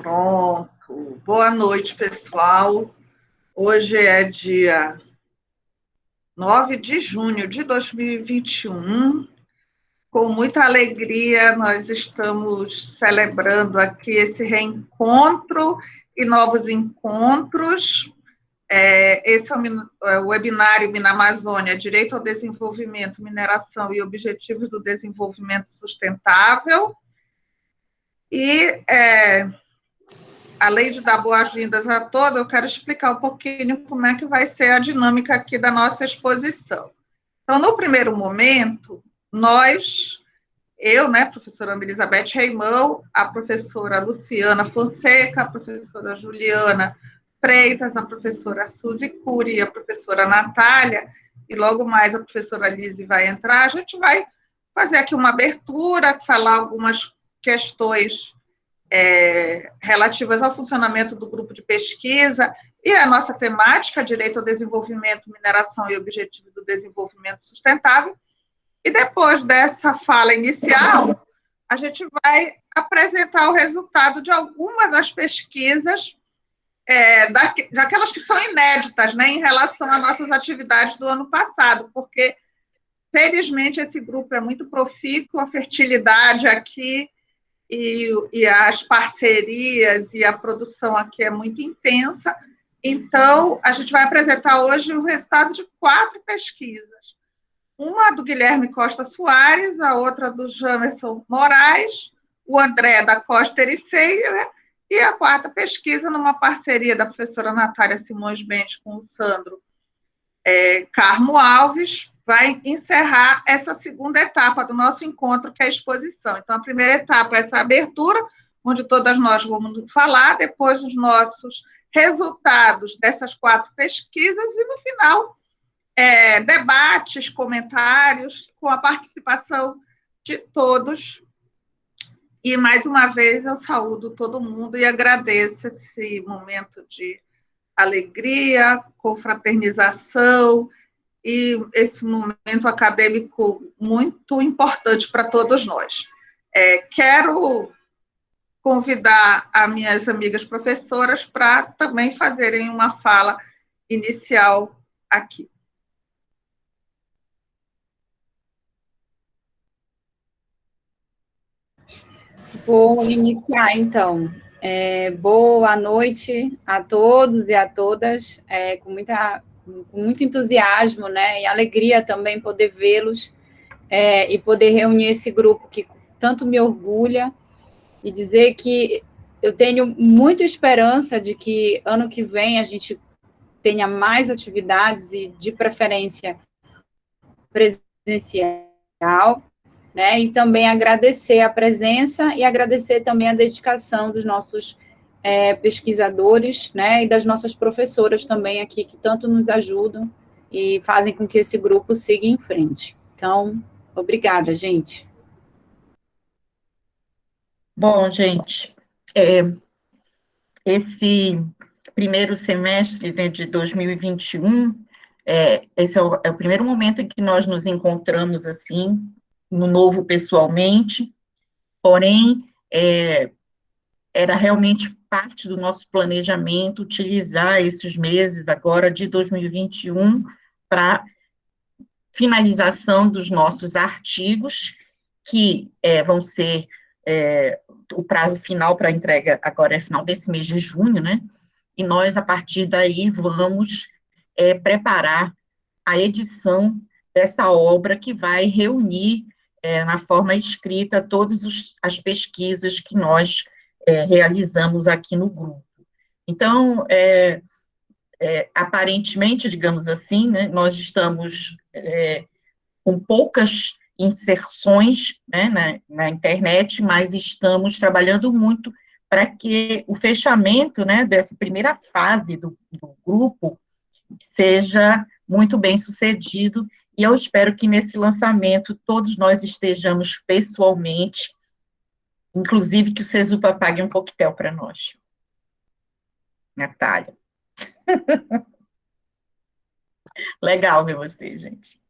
Pronto. Boa noite, pessoal. Hoje é dia 9 de junho de 2021. Com muita alegria, nós estamos celebrando aqui esse reencontro e novos encontros. Esse é o webinário Minamazônia, Direito ao Desenvolvimento, Mineração e Objetivos do Desenvolvimento Sustentável. Além de dar boas-vindas a todos, eu quero explicar um pouquinho como é que vai ser a dinâmica aqui da nossa exposição. Então, no primeiro momento, eu, professora Ana Elizabeth Reimão, a professora Luciana Fonseca, a professora Juliana Freitas, a professora Suzy Cury, a professora Natália, e logo mais a professora Lise vai entrar, a gente vai fazer aqui uma abertura, falar algumas questões relativas ao funcionamento do grupo de pesquisa e a nossa temática, direito ao desenvolvimento, mineração e objetivos do desenvolvimento sustentável. E depois dessa fala inicial, a gente vai apresentar o resultado de algumas das pesquisas, daquelas que são inéditas, em relação às nossas atividades do ano passado, porque, felizmente, esse grupo é muito profícuo, a fertilidade aqui e as parcerias e a produção aqui é muito intensa. Então, a gente vai apresentar hoje o resultado de 4 pesquisas. Uma do Guilherme Costa Soares, a outra do Jamerson Moraes, o André da Costa Ericeira, e a 4ª pesquisa numa parceria da professora Natália Simões Mendes com o Sandro Carmo Alves, vai encerrar essa segunda etapa do nosso encontro, que é a exposição. Então, a primeira etapa é essa abertura, onde todas nós vamos falar, depois os nossos resultados dessas 4 pesquisas, e no final, debates, comentários, com a participação de todos. E, mais uma vez, eu saúdo todo mundo e agradeço esse momento de alegria, confraternização, e esse momento acadêmico muito importante para todos nós. Quero convidar as minhas amigas professoras para também fazerem uma fala inicial aqui. Vou iniciar, então. Boa noite a todos e a todas, com muito entusiasmo, e alegria também poder vê-los e poder reunir esse grupo que tanto me orgulha, e dizer que eu tenho muita esperança de que ano que vem a gente tenha mais atividades e, de preferência, presencial, e também agradecer a presença e agradecer também a dedicação dos nossos pesquisadores, e das nossas professoras também aqui, que tanto nos ajudam e fazem com que esse grupo siga em frente. Então, obrigada, gente. Bom, gente, esse primeiro semestre, de 2021, esse é o primeiro momento em que nós nos encontramos, assim, no novo pessoalmente, porém, era realmente parte do nosso planejamento utilizar esses meses agora de 2021 para finalização dos nossos artigos, que vão ser, o prazo final para entrega agora é final desse mês de junho, e nós, a partir daí, vamos preparar a edição dessa obra que vai reunir, na forma escrita, todas as pesquisas que nós realizamos aqui no grupo. Então, aparentemente, digamos assim, nós estamos com poucas inserções na internet, mas estamos trabalhando muito para que o fechamento dessa primeira fase do grupo seja muito bem sucedido, e eu espero que nesse lançamento todos nós estejamos pessoalmente, inclusive que o Cesupa pague um coquetel para nós. Natália. Legal ver você, gente.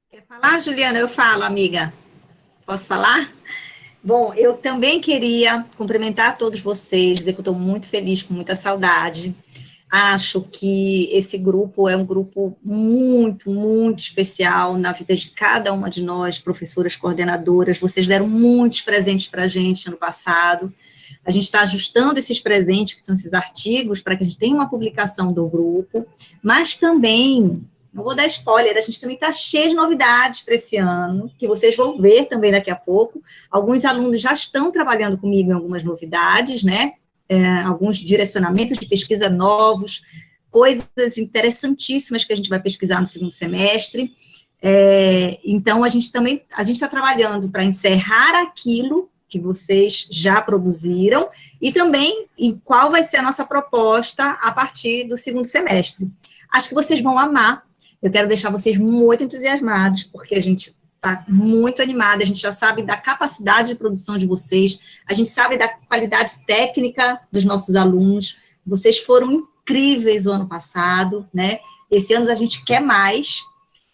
Quer falar, Juliana? Eu falo, amiga. Posso falar? Bom, eu também queria cumprimentar todos vocês, dizer que eu estou muito feliz, com muita saudade. Acho que esse grupo é um grupo muito, muito especial na vida de cada uma de nós, professoras, coordenadoras. Vocês deram muitos presentes para a gente ano passado. A gente está ajustando esses presentes, que são esses artigos, para que a gente tenha uma publicação do grupo, mas também, não vou dar spoiler, a gente também está cheio de novidades para esse ano, que vocês vão ver também daqui a pouco. Alguns alunos já estão trabalhando comigo em algumas novidades, né? Alguns direcionamentos de pesquisa novos, coisas interessantíssimas que a gente vai pesquisar no segundo semestre. Então, a gente está trabalhando para encerrar aquilo que vocês já produziram e também em qual vai ser a nossa proposta a partir do segundo semestre. Acho que vocês vão amar. Eu quero deixar vocês muito entusiasmados, porque a gente está muito animada, a gente já sabe da capacidade de produção de vocês, a gente sabe da qualidade técnica dos nossos alunos, vocês foram incríveis o ano passado, né? Esse ano a gente quer mais,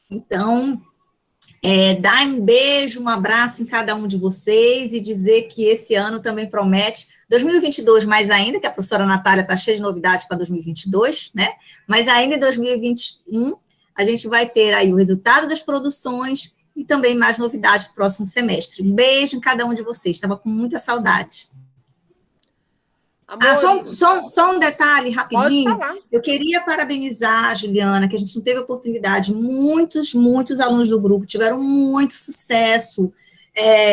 então, dar um beijo, um abraço em cada um de vocês e dizer que esse ano também promete, 2022 mais ainda, que a professora Natália está cheia de novidades para 2022, né? Mas ainda em 2021, a gente vai ter aí o resultado das produções e também mais novidades para o próximo semestre. Um beijo em cada um de vocês, estava com muita saudade. Só um detalhe rapidinho. Eu queria parabenizar a Juliana, que a gente não teve oportunidade. Muitos alunos do grupo tiveram muito sucesso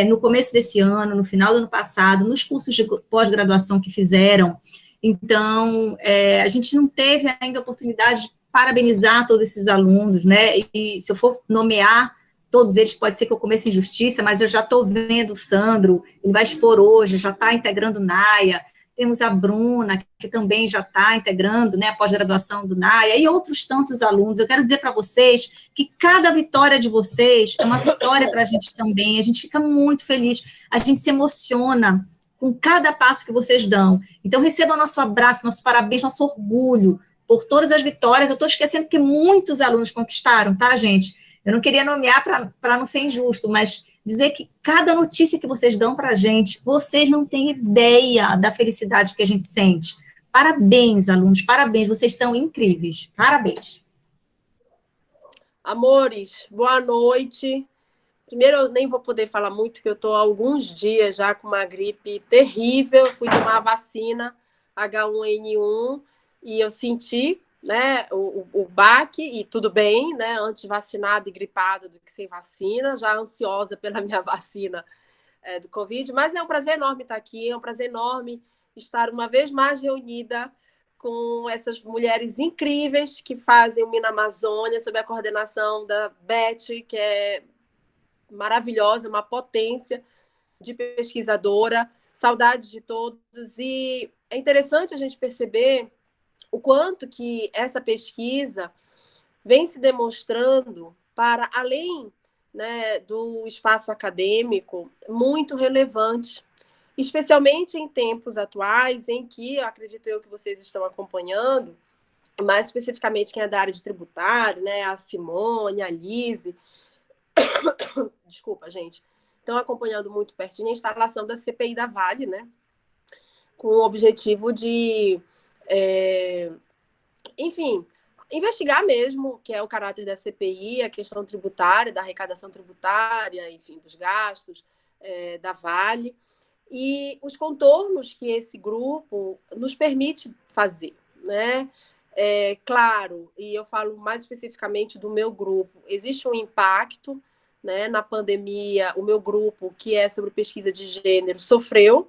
no começo desse ano, no final do ano passado, nos cursos de pós-graduação que fizeram. Então, a gente não teve ainda a oportunidade de parabenizar todos esses alunos, né? E se eu for nomear todos eles, pode ser que eu comece injustiça, mas eu já estou vendo o Sandro, ele vai expor hoje, já está integrando o NAIA, temos a Bruna, que também já está integrando, né, a pós-graduação do NAIA, e outros tantos alunos. Eu quero dizer para vocês que cada vitória de vocês é uma vitória para a gente também, a gente fica muito feliz, a gente se emociona com cada passo que vocês dão. Então, recebam nosso abraço, nosso parabéns, nosso orgulho por todas as vitórias. Eu estou esquecendo que muitos alunos conquistaram, tá, gente? Eu não queria nomear para não ser injusto, mas dizer que cada notícia que vocês dão para a gente, vocês não têm ideia da felicidade que a gente sente. Parabéns, alunos, parabéns, vocês são incríveis. Parabéns. Amores, boa noite. Primeiro, eu nem vou poder falar muito, porque eu estou há alguns dias já com uma gripe terrível. Fui tomar a vacina H1N1 e eu senti, né, o baque, e tudo bem, né, antes vacinada e gripada do que sem vacina, já ansiosa pela minha vacina do Covid, mas é um prazer enorme estar aqui, é um prazer enorme estar uma vez mais reunida com essas mulheres incríveis que fazem o Mina Amazônia, sob a coordenação da Beth, que é maravilhosa, uma potência de pesquisadora, saudades de todos, e é interessante a gente perceber o quanto que essa pesquisa vem se demonstrando para além, né, do espaço acadêmico, muito relevante, especialmente em tempos atuais, em que, acredito eu que vocês estão acompanhando, mais especificamente quem é da área de tributário, né, a Simone, a Lise, desculpa, gente, estão acompanhando muito pertinho a instalação da CPI da Vale, né, com o objetivo de enfim, investigar mesmo, que é o caráter da CPI, a questão tributária, da arrecadação tributária, enfim, dos gastos da Vale, e os contornos que esse grupo nos permite fazer, né? Claro, e eu falo mais especificamente do meu grupo, existe um impacto, né, na pandemia. O meu grupo, que é sobre pesquisa de gênero, sofreu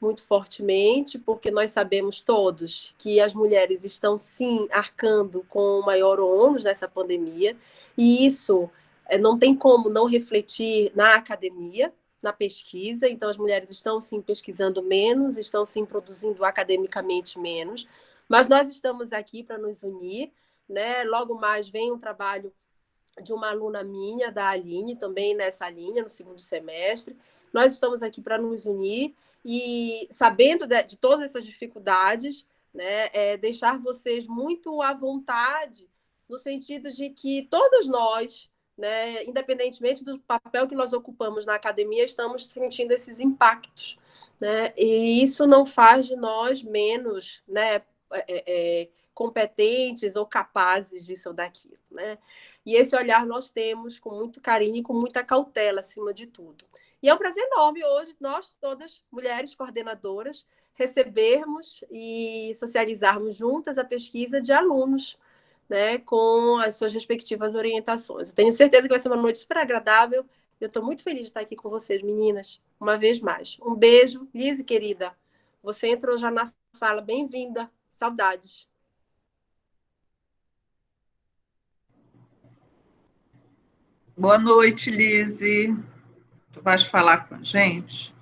muito fortemente, porque nós sabemos todos que as mulheres estão, sim, arcando com o maior ônus nessa pandemia, e isso não tem como não refletir na academia, na pesquisa. Então, as mulheres estão, sim, pesquisando menos, estão, sim, produzindo academicamente menos, mas nós estamos aqui para nos unir, né? Logo mais vem um trabalho de uma aluna minha, da Aline, também nessa linha, no segundo semestre. Nós estamos aqui para nos unir e, sabendo de todas essas dificuldades, né, deixar vocês muito à vontade, no sentido de que todas nós, né, independentemente do papel que nós ocupamos na academia, estamos sentindo esses impactos, né, e isso não faz de nós menos, né, competentes ou capazes disso ou daquilo, né, e esse olhar nós temos com muito carinho e com muita cautela, acima de tudo. E é um prazer enorme hoje, nós todas, mulheres coordenadoras, recebermos e socializarmos juntas a pesquisa de alunos, né, com as suas respectivas orientações. Eu tenho certeza que vai ser uma noite super agradável. Eu estou muito feliz de estar aqui com vocês, meninas, uma vez mais. Um beijo. Lise, querida, você entrou já na sala. Bem-vinda. Saudades. Boa noite, Lise. Tu vais falar com a gente?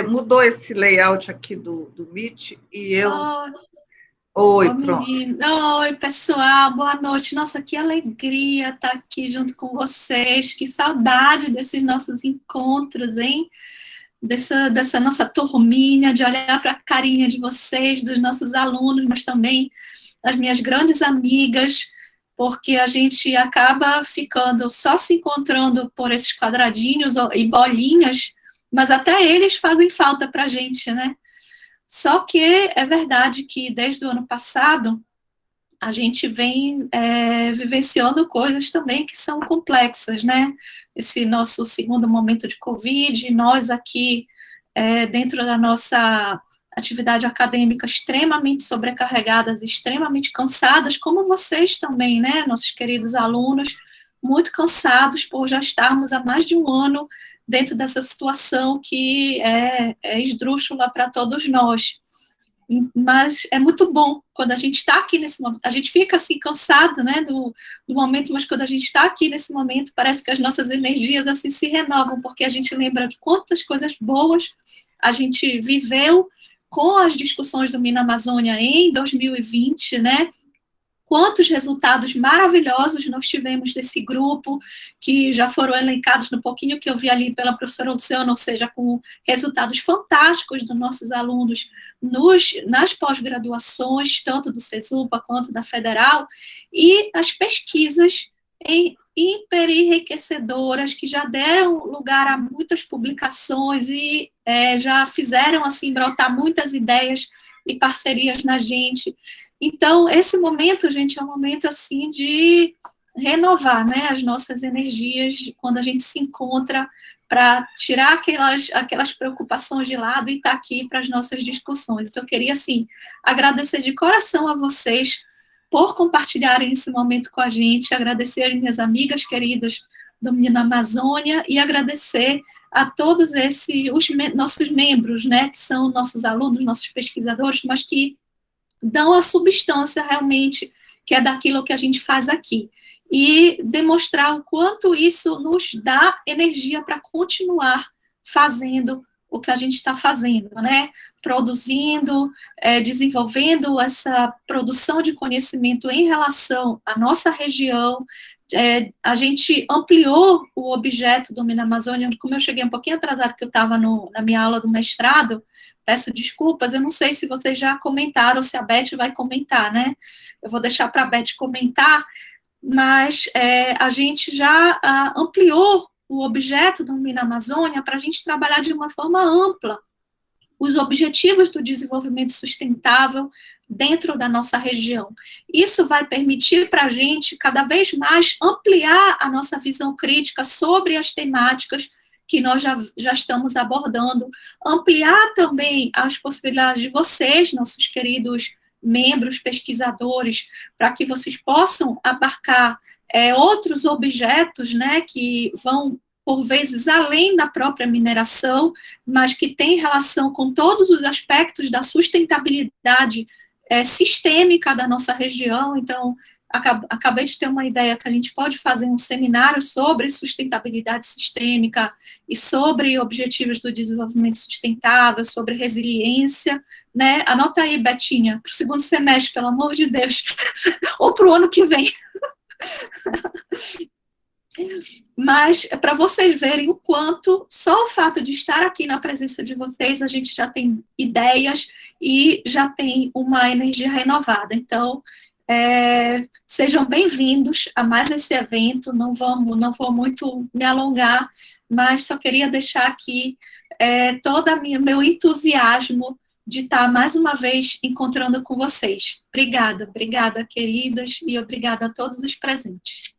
Mudou esse layout aqui do Meet e eu... Oi, pronto. Oi, pessoal, boa noite. Nossa, que alegria estar aqui junto com vocês. Que saudade desses nossos encontros, hein? Dessa nossa turminha, de olhar para a carinha de vocês, dos nossos alunos, mas também das minhas grandes amigas, porque a gente acaba ficando só se encontrando por esses quadradinhos e bolinhas, mas até eles fazem falta para a gente, né? Só que é verdade que desde o ano passado a gente vem vivenciando coisas também que são complexas, né? Esse nosso segundo momento de Covid, nós aqui dentro da nossa atividade acadêmica extremamente sobrecarregadas, extremamente cansadas, como vocês também, né? Nossos queridos alunos, muito cansados por já estarmos há mais de um ano dentro dessa situação que é esdrúxula para todos nós. Mas é muito bom quando a gente está aqui nesse momento. A gente fica assim cansado, né, do momento, mas quando a gente está aqui nesse momento, parece que as nossas energias assim se renovam, porque a gente lembra de quantas coisas boas a gente viveu com as discussões do Mina Amazônia em 2020, né? Quantos resultados maravilhosos nós tivemos desse grupo, que já foram elencados no pouquinho que eu vi ali pela professora Luciana, ou seja, com resultados fantásticos dos nossos alunos nas pós-graduações, tanto do CESUPA quanto da Federal, e as pesquisas hiper enriquecedoras, que já deram lugar a muitas publicações e já fizeram, assim, brotar muitas ideias e parcerias na gente. Então, esse momento, gente, é um momento, assim, de renovar, né, as nossas energias, quando a gente se encontra para tirar aquelas preocupações de lado e estar aqui para as nossas discussões. Então, eu queria, assim, agradecer de coração a vocês por compartilharem esse momento com a gente, agradecer às minhas amigas queridas do Mina Amazônia e agradecer a todos os nossos membros, né, que são nossos alunos, nossos pesquisadores, mas que dão a substância realmente, que é daquilo que a gente faz aqui. E demonstrar o quanto isso nos dá energia para continuar fazendo o que a gente está fazendo, né? Produzindo, desenvolvendo essa produção de conhecimento em relação à nossa região. A gente ampliou o objeto do Mina Amazônia, como eu cheguei um pouquinho atrasado, porque eu estava na minha aula do mestrado, peço desculpas, eu não sei se vocês já comentaram, ou se a Beth vai comentar, né? Eu vou deixar para a Beth comentar, mas a gente já ampliou o objeto do Mina Amazônia para a gente trabalhar de uma forma ampla os objetivos do desenvolvimento sustentável dentro da nossa região. Isso vai permitir para a gente, cada vez mais, ampliar a nossa visão crítica sobre as temáticas que nós já estamos abordando, ampliar também as possibilidades de vocês, nossos queridos membros, pesquisadores, para que vocês possam abarcar outros objetos, né, que vão, por vezes, além da própria mineração, mas que tem relação com todos os aspectos da sustentabilidade sistêmica da nossa região. Então, acabei de ter uma ideia que a gente pode fazer um seminário sobre sustentabilidade sistêmica e sobre objetivos do desenvolvimento sustentável, sobre resiliência, né? Anota aí, Betinha, para o segundo semestre, pelo amor de Deus, ou para o ano que vem. Mas, para vocês verem o quanto, só o fato de estar aqui na presença de vocês, a gente já tem ideias e já tem uma energia renovada. Então, Sejam bem-vindos a mais esse evento. Não vou muito me alongar, mas só queria deixar aqui todo meu entusiasmo de estar mais uma vez encontrando com vocês. Obrigada, queridas, e obrigada a todos os presentes.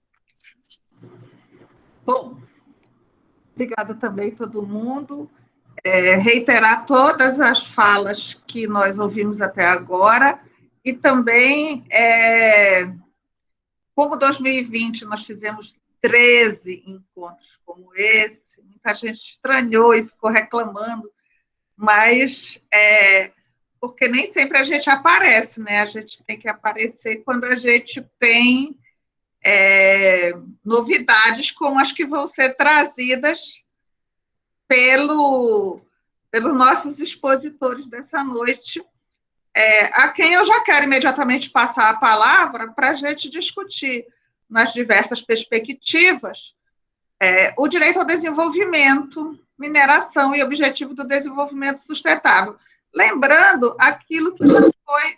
Bom, obrigada também a todo mundo. Reiterar todas as falas que nós ouvimos até agora, e também, como 2020 nós fizemos 13 encontros como esse, muita gente estranhou e ficou reclamando, mas porque nem sempre a gente aparece, né? A gente tem que aparecer quando a gente tem novidades como as que vão ser trazidas pelos nossos expositores dessa noite, a quem eu já quero imediatamente passar a palavra para a gente discutir nas diversas perspectivas o direito ao desenvolvimento, mineração e objetivo do desenvolvimento sustentável. Lembrando aquilo que já foi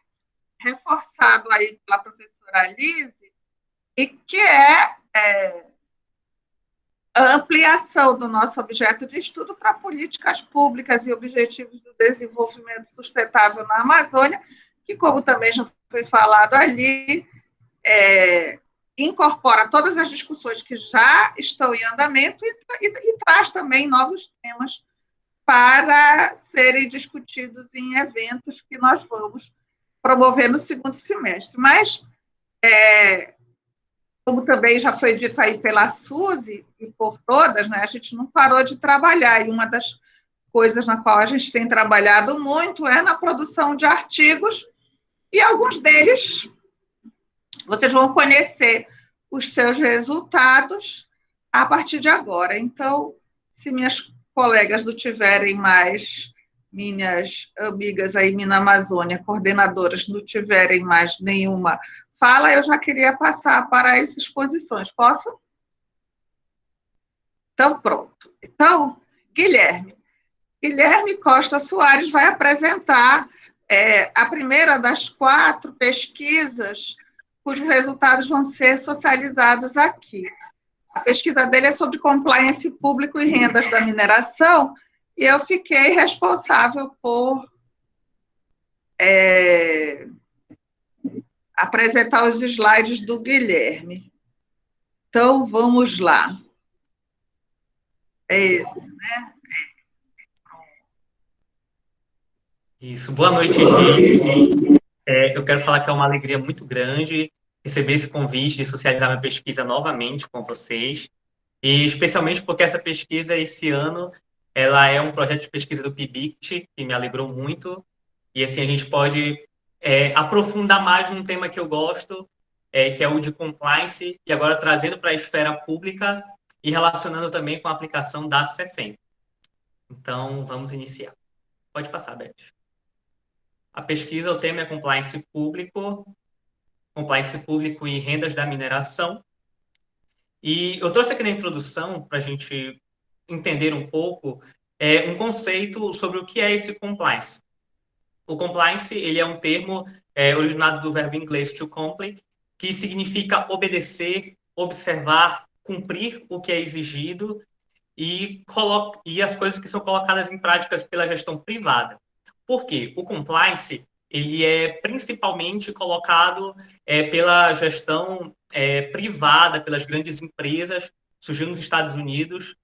reforçado aí pela professora Lise, e que é a ampliação do nosso objeto de estudo para políticas públicas e objetivos do desenvolvimento sustentável na Amazônia, que, como também já foi falado ali, incorpora todas as discussões que já estão em andamento e traz também novos temas para serem discutidos em eventos que nós vamos promover no segundo semestre. Mas, como também já foi dito aí pela Suzy e por todas, né, a gente não parou de trabalhar, e uma das coisas na qual a gente tem trabalhado muito é na produção de artigos, e alguns deles vocês vão conhecer os seus resultados a partir de agora. Então, se minhas colegas não tiverem mais, minhas amigas aí, Mina Amazônia, coordenadoras, não tiverem mais nenhuma fala, eu já queria passar para as exposições. Posso? Então, pronto. Então, Guilherme Costa Soares vai apresentar a primeira das 4 pesquisas cujos resultados vão ser socializados aqui. A pesquisa dele é sobre compliance público e rendas da mineração, e eu fiquei responsável por apresentar os slides do Guilherme. Então, vamos lá. É esse, né? Isso. Boa noite, gente. Eu quero falar que é uma alegria muito grande receber esse convite de socializar minha pesquisa novamente com vocês, e especialmente porque essa pesquisa, esse ano, ela é um projeto de pesquisa do PIBICT, que me alegrou muito, e assim a gente pode aprofundar mais num tema que eu gosto, que é o de compliance, e agora trazendo para a esfera pública e relacionando também com a aplicação da CEFEM. Então, vamos iniciar. Pode passar, Beth. A pesquisa, o tema é compliance público e rendas da mineração. E eu trouxe aqui na introdução, para a gente entender um pouco, um conceito sobre o que é esse compliance. O compliance, ele é um termo originado do verbo inglês to comply, que significa obedecer, observar, cumprir o que é exigido e as coisas que são colocadas em práticas pela gestão privada. Por quê? O compliance, ele é principalmente colocado pela gestão privada, pelas grandes empresas, surgiu nos Estados Unidos,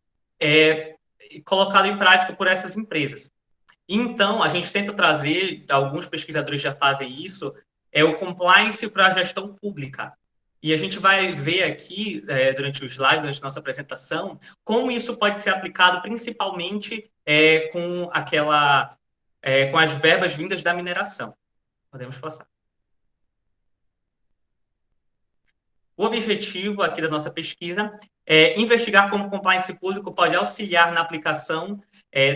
colocado em prática por essas empresas. Então, a gente tenta trazer, alguns pesquisadores já fazem isso, o compliance para a gestão pública. E a gente vai ver aqui, durante os slides, durante a nossa apresentação, como isso pode ser aplicado principalmente com as verbas vindas da mineração. Podemos passar. O objetivo aqui da nossa pesquisa é investigar como o compliance público pode auxiliar na aplicação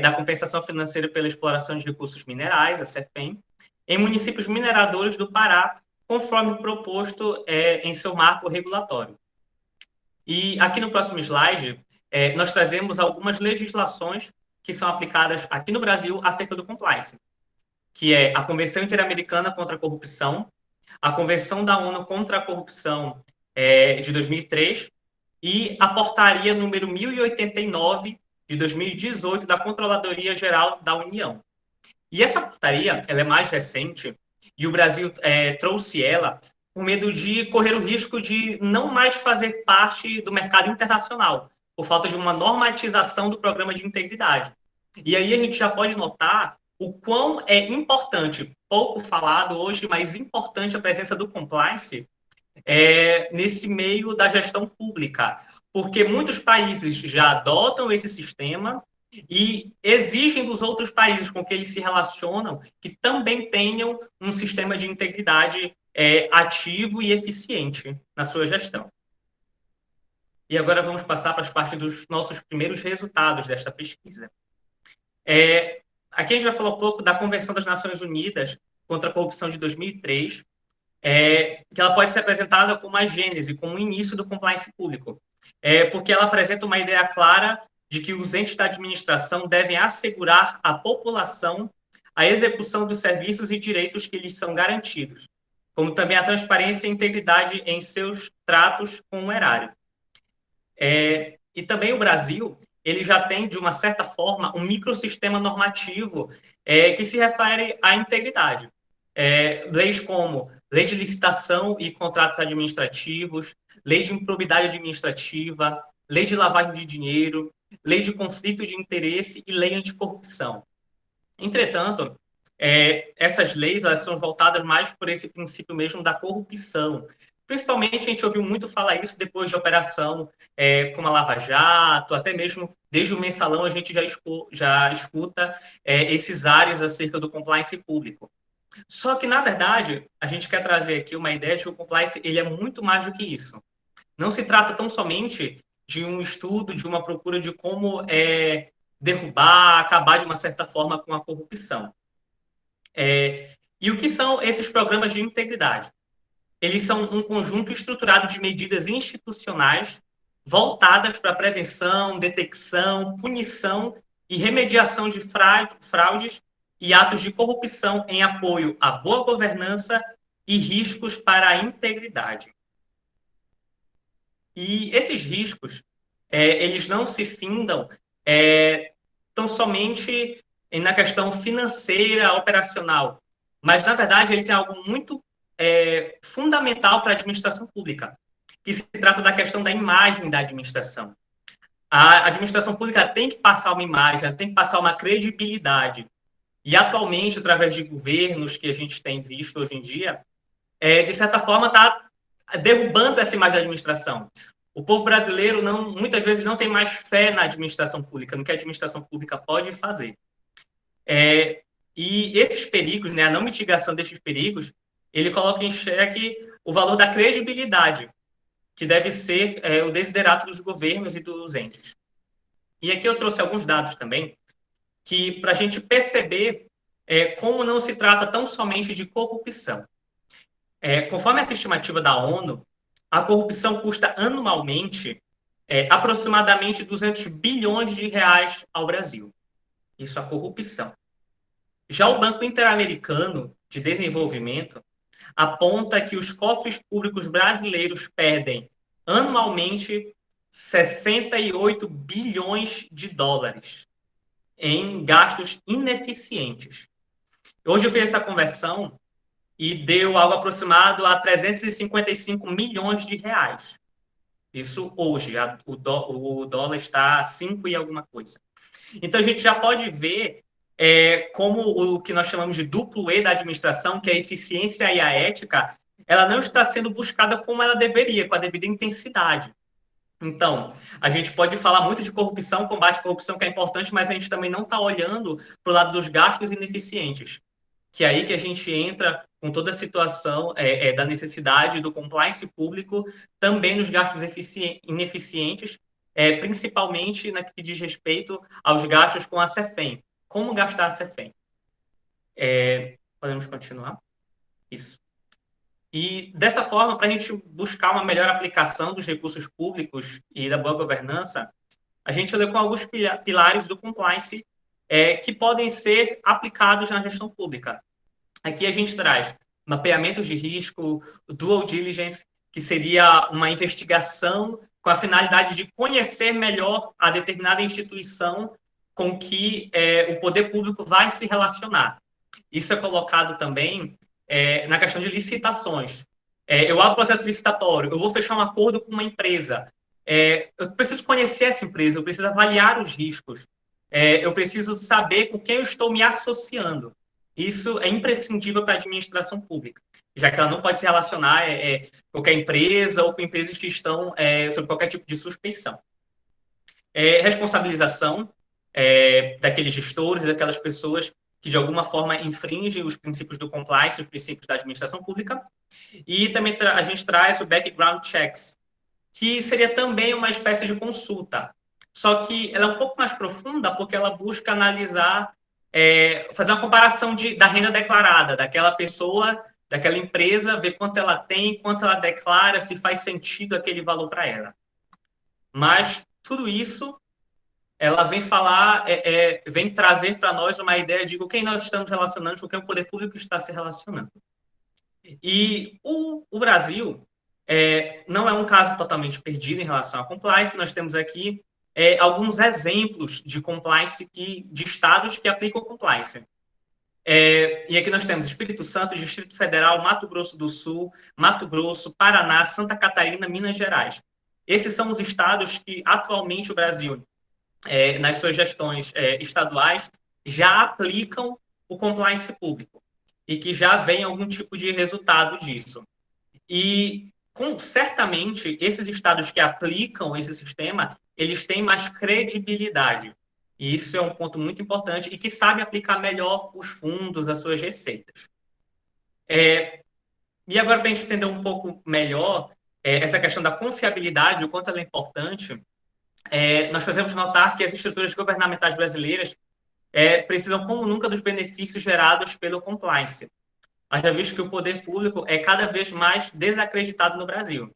da compensação financeira pela exploração de recursos minerais, a CEFEM, em municípios mineradores do Pará, conforme proposto em seu marco regulatório. E aqui no próximo slide, nós trazemos algumas legislações que são aplicadas aqui no Brasil acerca do compliance, que é a Convenção Interamericana contra a Corrupção, a Convenção da ONU contra a Corrupção de 2003 e a Portaria número 1089 de 2018 da Controladoria Geral da União. E essa portaria, ela é mais recente, e o Brasil trouxe ela por medo de correr o risco de não mais fazer parte do mercado internacional, por falta de uma normatização do programa de integridade. E aí a gente já pode notar o quão é importante, pouco falado hoje, mas importante a presença do compliance nesse meio da gestão pública, porque muitos países já adotam esse sistema e exigem dos outros países com que eles se relacionam que também tenham um sistema de integridade ativo e eficiente na sua gestão. E agora vamos passar para as partes dos nossos primeiros resultados desta pesquisa. Aqui a gente vai falar um pouco da Convenção das Nações Unidas contra a Corrupção de 2003, que ela pode ser apresentada como a gênese, como o início do compliance público, porque ela apresenta uma ideia clara de que os entes da administração devem assegurar à população a execução dos serviços e direitos que lhes são garantidos, como também a transparência e integridade em seus tratos com o erário. E também o Brasil, ele já tem, de uma certa forma, um microsistema normativo que se refere à integridade. Leis como lei de licitação e contratos administrativos, lei de improbidade administrativa, lei de lavagem de dinheiro, lei de conflito de interesse e lei anticorrupção. Entretanto, essas leis elas são voltadas mais por esse princípio mesmo da corrupção. Principalmente, a gente ouviu muito falar isso depois de operação como a Lava Jato, até mesmo desde o Mensalão a gente já escuta esses áreas acerca do compliance público. Só que, na verdade, a gente quer trazer aqui uma ideia de que o compliance ele é muito mais do que isso. Não se trata tão somente de um estudo, de uma procura de como derrubar, acabar de uma certa forma com a corrupção. E o que são esses programas de integridade? Eles são um conjunto estruturado de medidas institucionais voltadas para a prevenção, detecção, punição e remediação de fraudes e atos de corrupção em apoio à boa governança e riscos para a integridade. E esses riscos, eles não se findam tão somente na questão financeira, operacional, mas, na verdade, ele tem algo muito fundamental para a administração pública, que se trata da questão da imagem da administração. A administração pública tem que passar uma imagem, ela tem que passar uma credibilidade. E, atualmente, através de governos que a gente tem visto hoje em dia, de certa forma, está derrubando essa imagem da administração. O povo brasileiro, muitas vezes, não tem mais fé na administração pública, no que a administração pública pode fazer. E esses perigos, a não mitigação desses perigos, ele coloca em xeque o valor da credibilidade, que deve ser o desiderato dos governos e dos entes. E aqui eu trouxe alguns dados também, que para a gente perceber como não se trata tão somente de corrupção. Conforme essa estimativa da ONU, a corrupção custa anualmente aproximadamente 200 bilhões de reais ao Brasil. Isso é a corrupção. Já o Banco Interamericano de Desenvolvimento aponta que os cofres públicos brasileiros perdem anualmente 68 bilhões de dólares em gastos ineficientes. Hoje eu fiz essa conversão e deu algo aproximado a 355 milhões de reais. Isso hoje, o dólar está a 5 e alguma coisa. Então, a gente já pode ver como o que nós chamamos de duplo E da administração, que é a eficiência e a ética, ela não está sendo buscada como ela deveria, com a devida intensidade. Então, a gente pode falar muito de corrupção, combate à corrupção, que é importante, mas a gente também não está olhando para o lado dos gastos ineficientes, que é aí que a gente entra com toda a situação da necessidade do compliance público, também nos gastos ineficientes, principalmente no que diz respeito aos gastos com a CEFEM. Como gastar a CEFEM? Podemos continuar? Isso. E, dessa forma, para a gente buscar uma melhor aplicação dos recursos públicos e da boa governança, a gente olhou com alguns pilares do compliance que podem ser aplicados na gestão pública. Aqui a gente traz mapeamento de risco, due diligence, que seria uma investigação com a finalidade de conhecer melhor a determinada instituição com que o poder público vai se relacionar. Isso é colocado também na questão de licitações. Eu abro o processo licitatório, eu vou fechar um acordo com uma empresa. Eu preciso conhecer essa empresa, eu preciso avaliar os riscos, eu preciso saber com quem eu estou me associando. Isso é imprescindível para a administração pública, já que ela não pode se relacionar com qualquer empresa ou com empresas que estão sob qualquer tipo de suspeição. Responsabilização daqueles gestores, daquelas pessoas que, de alguma forma, infringem os princípios do compliance, os princípios da administração pública. E também a gente traz o background checks, que seria também uma espécie de consulta. Só que ela é um pouco mais profunda, porque ela busca analisar, fazer uma comparação da renda declarada, daquela pessoa, daquela empresa, ver quanto ela tem, quanto ela declara, se faz sentido aquele valor para ela. Mas tudo isso, ela vem falar, vem trazer para nós uma ideia de com quem nós estamos relacionando, com quem o poder público está se relacionando. E o Brasil não é um caso totalmente perdido em relação à compliance. Nós temos aqui alguns exemplos de compliance de estados que aplicam compliance. E aqui nós temos Espírito Santo, Distrito Federal, Mato Grosso do Sul, Mato Grosso, Paraná, Santa Catarina, Minas Gerais. Esses são os estados que atualmente o Brasil, nas suas gestões estaduais, já aplicam o compliance público e que já vem algum tipo de resultado disso. E, certamente, esses estados que aplicam esse sistema, eles têm mais credibilidade. E isso é um ponto muito importante e que sabe aplicar melhor os fundos, as suas receitas. E agora, para a gente entender um pouco melhor essa questão da confiabilidade, o quanto ela é importante, nós fazemos notar que as estruturas governamentais brasileiras precisam, como nunca, dos benefícios gerados pelo compliance. Haja visto que o poder público é cada vez mais desacreditado no Brasil.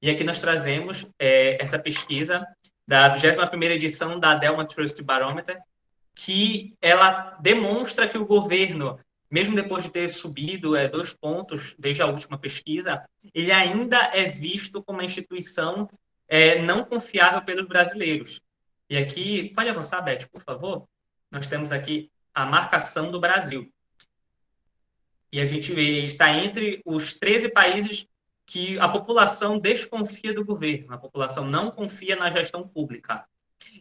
E aqui nós trazemos essa pesquisa da 21ª edição da Adelman Trust Barometer, que ela demonstra que o governo, mesmo depois de ter subido 2 pontos desde a última pesquisa, ele ainda é visto como uma instituição não confiável pelos brasileiros. E aqui, pode avançar, Beth, por favor? Nós temos aqui a marcação do Brasil. E a gente vê, está entre os 13 países que a população desconfia do governo, a população não confia na gestão pública.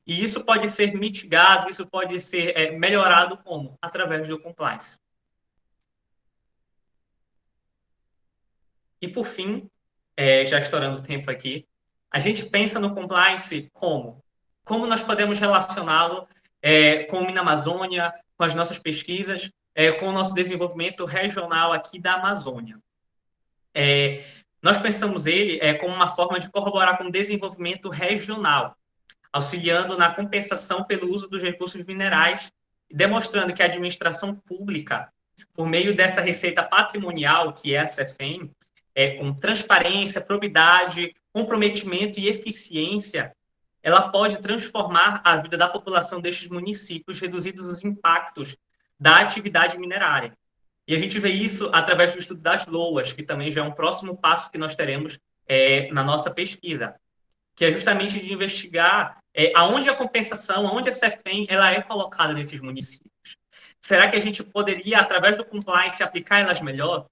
E isso pode ser mitigado, isso pode ser melhorado como? Através do compliance. E, por fim, já estourando o tempo aqui, a gente pensa no compliance como? Como nós podemos relacioná-lo com o Minamazônia, com as nossas pesquisas, com o nosso desenvolvimento regional aqui da Amazônia. Nós pensamos ele como uma forma de corroborar com o desenvolvimento regional, auxiliando na compensação pelo uso dos recursos minerais, demonstrando que a administração pública, por meio dessa receita patrimonial, que é a CEFEM, com transparência, probidade, comprometimento e eficiência, ela pode transformar a vida da população destes municípios, reduzindo os impactos da atividade minerária. E a gente vê isso através do estudo das LOAs, que também já é um próximo passo que nós teremos na nossa pesquisa, que é justamente de investigar aonde a compensação, aonde a CEFEM ela é colocada nesses municípios. Será que a gente poderia, através do compliance, aplicar elas melhor?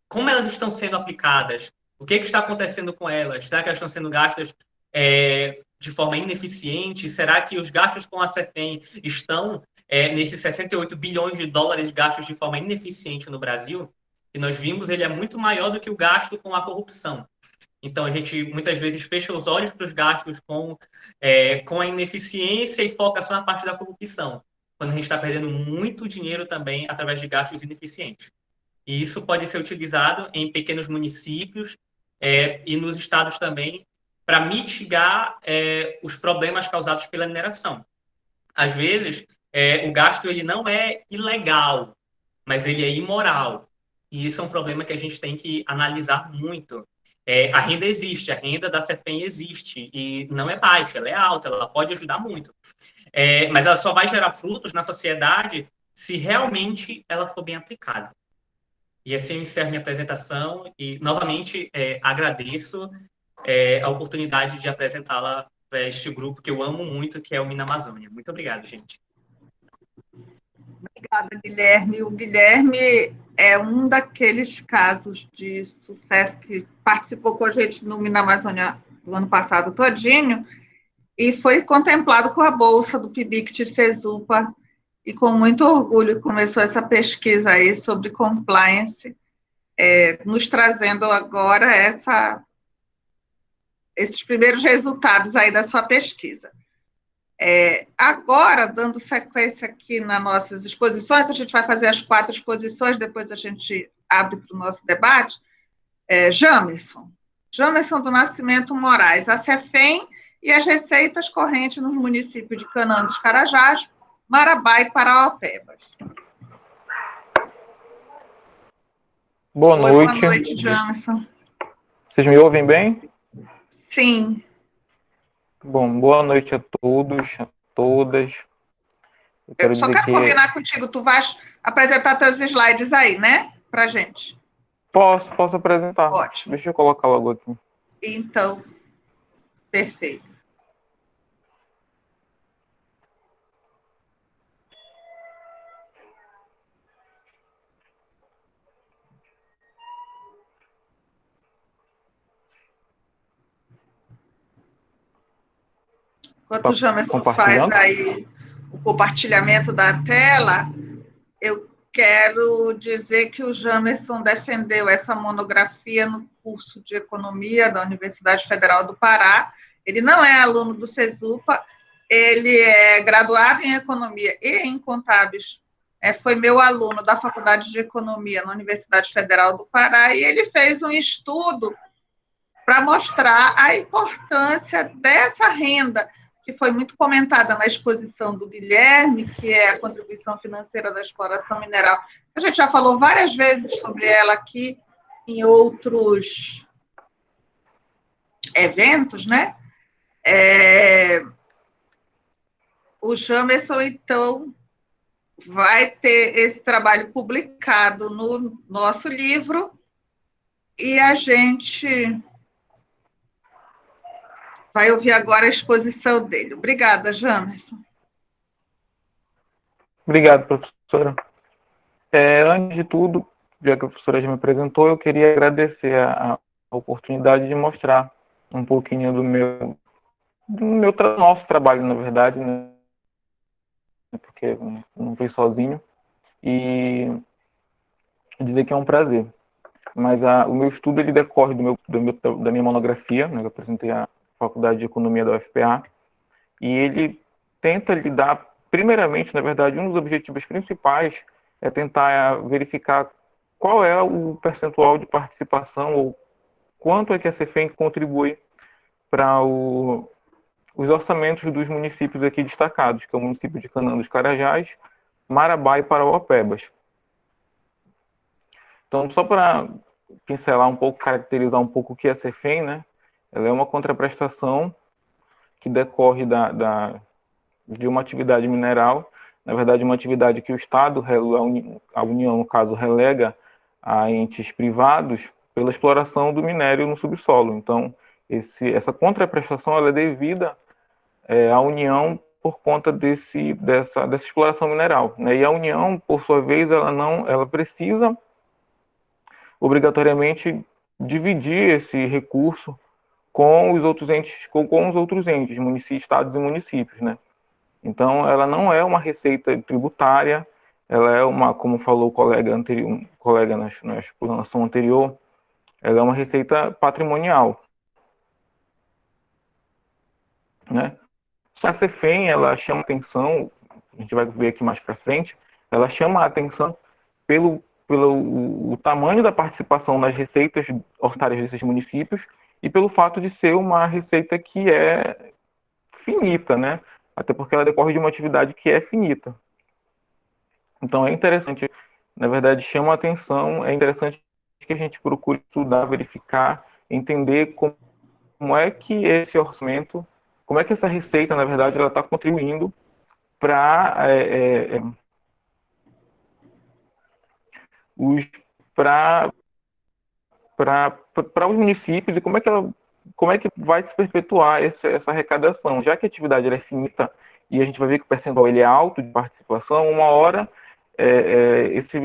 Como elas estão sendo aplicadas? O que está acontecendo com elas? Será que elas estão sendo gastas de forma ineficiente? Será que os gastos com a CEFEM estão nesses 68 bilhões de dólares gastos de forma ineficiente no Brasil? E nós vimos, ele é muito maior do que o gasto com a corrupção. Então, a gente muitas vezes fecha os olhos para os gastos com a ineficiência e foca só na parte da corrupção, quando a gente está perdendo muito dinheiro também através de gastos ineficientes. E isso pode ser utilizado em pequenos municípios e nos estados também para mitigar os problemas causados pela mineração. Às vezes, o gasto ele não é ilegal, mas ele é imoral. E isso é um problema que a gente tem que analisar muito. A renda existe, a renda da CEFEM existe, e não é baixa, ela é alta, ela pode ajudar muito. Mas ela só vai gerar frutos na sociedade se realmente ela for bem aplicada. E assim eu encerro minha apresentação e, novamente, agradeço a oportunidade de apresentá-la para este grupo que eu amo muito, que é o Mina Amazônia. Muito obrigado, gente. Obrigada, Guilherme. O Guilherme é um daqueles casos de sucesso que participou com a gente no Mina Amazônia do ano passado todinho e foi contemplado com a bolsa do PIBIC de Cesupa e com muito orgulho começou essa pesquisa aí sobre compliance, nos trazendo agora esses primeiros resultados aí da sua pesquisa. Agora, dando sequência aqui nas nossas exposições, a gente vai fazer as 4 exposições, depois a gente abre para o nosso debate. Jamerson do Nascimento Moraes, a CEFEM e as receitas correntes nos municípios de Canaã dos Carajás, Marabá e Paraopebas. Boa noite. Boa noite, Jamerson. Vocês me ouvem bem? Sim. Bom, boa noite a todos, a todas. Eu só quero combinar contigo, tu vais apresentar teus slides aí, né? Pra gente. Posso apresentar. Ótimo. Deixa eu colocar logo aqui. Então, perfeito. Enquanto o Jamerson faz aí o compartilhamento da tela, eu quero dizer que o Jamerson defendeu essa monografia no curso de Economia da Universidade Federal do Pará. Ele não é aluno do Cesupa, ele é graduado em Economia e em Contábeis. Foi meu aluno da Faculdade de Economia na Universidade Federal do Pará e ele fez um estudo para mostrar a importância dessa renda que foi muito comentada na exposição do Guilherme, que é a contribuição financeira da exploração mineral. A gente já falou várias vezes sobre ela aqui em outros eventos, né? O Jamerson, então, vai ter esse trabalho publicado no nosso livro e a gente vai ouvir agora a exposição dele. Obrigada, Jamerson. Obrigado, professora. Antes de tudo, já que a professora já me apresentou, eu queria agradecer a oportunidade de mostrar um pouquinho do nosso trabalho, na verdade, né? Porque não fui sozinho, e dizer que é um prazer. Mas o meu estudo ele decorre da minha monografia, né, que eu apresentei à Faculdade de Economia da UFPA, e ele tenta lidar, primeiramente, na verdade, um dos objetivos principais é tentar verificar qual é o percentual de participação ou quanto é que a CEFEM contribui para os orçamentos dos municípios aqui destacados, que é o município de Canaã dos Carajás, Marabá e Paraopebas. Então, só para pincelar um pouco, caracterizar um pouco o que é a CEFEM, né? Ela é uma contraprestação que decorre de uma atividade mineral, na verdade, uma atividade que o Estado, a União, no caso, relega a entes privados pela exploração do minério no subsolo. Então, essa contraprestação ela é devida à União por conta dessa exploração mineral, né? E a União, por sua vez, ela precisa obrigatoriamente dividir esse recurso com os outros entes, estados e municípios, né? Então, ela não é uma receita tributária, ela é como falou o colega na explanação anterior, ela é uma receita patrimonial, né? A CEFEM, ela chama atenção, a gente vai ver aqui mais para frente, ela chama a atenção pelo o tamanho da participação nas receitas orçárias desses municípios e pelo fato de ser uma receita que é finita, né? Até porque ela decorre de uma atividade que é finita. Então é interessante, na verdade chama a atenção, é interessante que a gente procure estudar, verificar, entender como é que esse orçamento, como é que essa receita, na verdade, ela está contribuindo para para os municípios e como é que vai se perpetuar essa arrecadação, já que a atividade ela é finita e a gente vai ver que o percentual ele é alto de participação, uma hora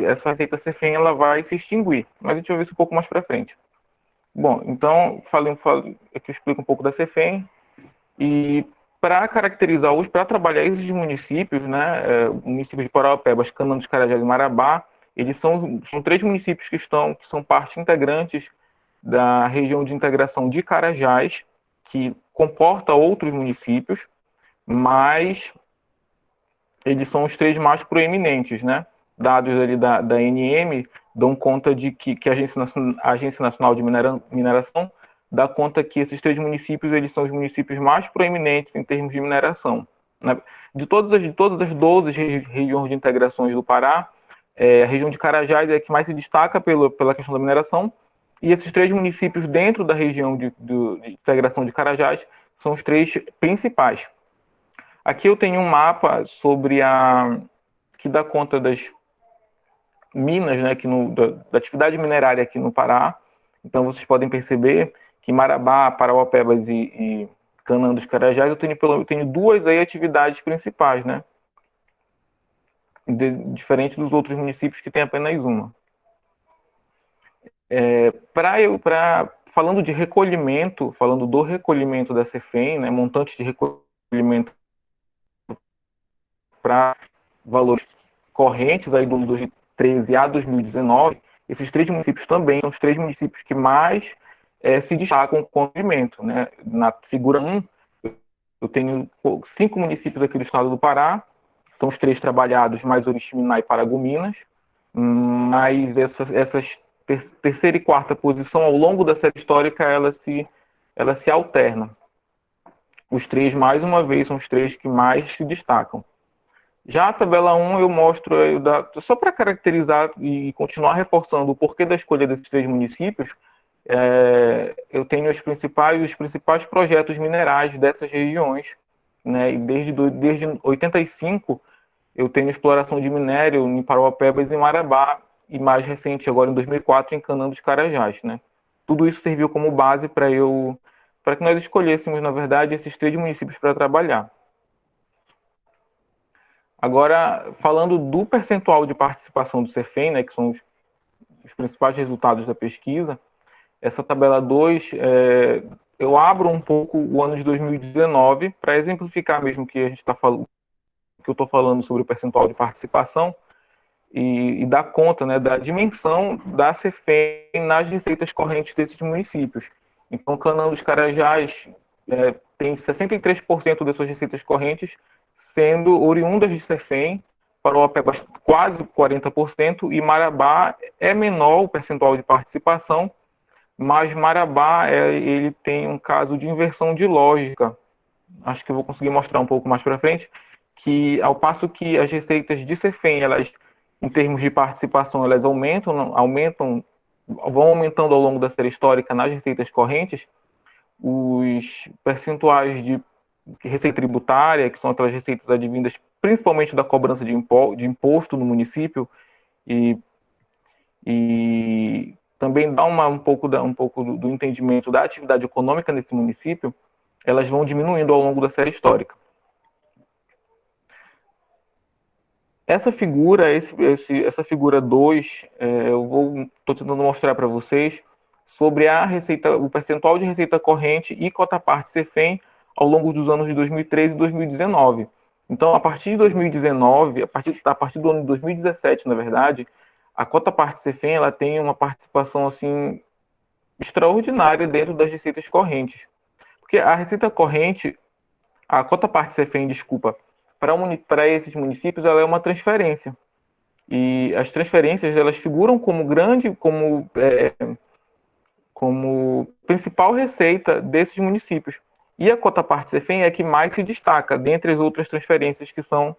essa receita CEFEM ela vai se extinguir, mas a gente vai ver isso um pouco mais para frente. Bom, então, aqui eu explico um pouco da CEFEM e para caracterizar hoje, para trabalhar esses municípios, né, municípios de Parauapebas, Canaã, Carajás e Marabá, eles são 3 municípios que são parte integrantes da região de integração de Carajás, que comporta outros municípios, mas eles são os 3 mais proeminentes, né? Dados ali da ANM dão conta de que a Agência Nacional de Mineração dá conta que esses 3 municípios eles são os municípios mais proeminentes em termos de mineração, né? De todas as 12 regiões de integrações do Pará, a região de Carajás é a que mais se destaca pela questão da mineração, e esses 3 municípios dentro da região de integração de Carajás são os 3 principais. Aqui eu tenho um mapa que dá conta das minas, né, da atividade minerária aqui no Pará. Então vocês podem perceber que Marabá, Parauapebas e Canaã dos Carajás eu tenho 2 aí atividades principais, né? Diferente dos outros municípios que tem apenas uma. Falando do recolhimento da CEFEM, né, montante de recolhimento para valores correntes aí do 2013 a 2019, esses 3 municípios também são os 3 municípios que mais se destacam com o recolhimento, né? Na figura 1, eu tenho 5 municípios aqui do estado do Pará, são os 3 trabalhados, mais Oriximiná e Paragominas, mas essas terceira e quarta posição, ao longo da série histórica, ela se alterna. Os 3, mais uma vez, são os 3 que mais se destacam. Já a tabela 1 eu mostro, só para caracterizar e continuar reforçando o porquê da escolha desses 3 municípios, eu tenho os principais projetos minerais dessas regiões, né? E desde 85 eu tenho exploração de minério em Parauapebas e Marabá, e mais recente, agora em 2004, em Canaã dos Carajás, né? Tudo isso serviu como base para que nós escolhêssemos, na verdade, esses 3 municípios para trabalhar. Agora, falando do percentual de participação do CEFEM, né, que são os principais resultados da pesquisa, essa tabela 2, eu abro um pouco o ano de 2019 para exemplificar mesmo que eu estou falando sobre o percentual de participação e dar conta, né, da dimensão da CEFEM nas receitas correntes desses municípios. Então, Canaã dos Carajás tem 63% das suas receitas correntes sendo oriundas de CEFEM, Parauapebas quase 40%, e Marabá é menor o percentual de participação, mas Marabá ele tem um caso de inversão de lógica. Acho que eu vou conseguir mostrar um pouco mais para frente, que ao passo que as receitas de CEFEM, elas, em termos de participação, elas vão aumentando ao longo da série histórica nas receitas correntes, os percentuais de receita tributária, que são aquelas receitas advindas principalmente da cobrança de imposto no município, e também dá um pouco do entendimento da atividade econômica nesse município, elas vão diminuindo ao longo da série histórica. Essa figura, essa figura 2, eu estou tentando mostrar para vocês sobre o percentual de receita corrente e cota-parte CEFEM ao longo dos anos de 2013 e 2019. Então, a partir de 2019, a partir do ano de 2017, na verdade, a cota-parte CEFEM ela tem uma participação assim extraordinária dentro das receitas correntes. Porque a receita corrente, a cota-parte CEFEM, para esses municípios, ela é uma transferência. E as transferências, elas figuram como principal receita desses municípios. E a cota-parte CEFEM é a que mais se destaca, dentre as outras transferências que são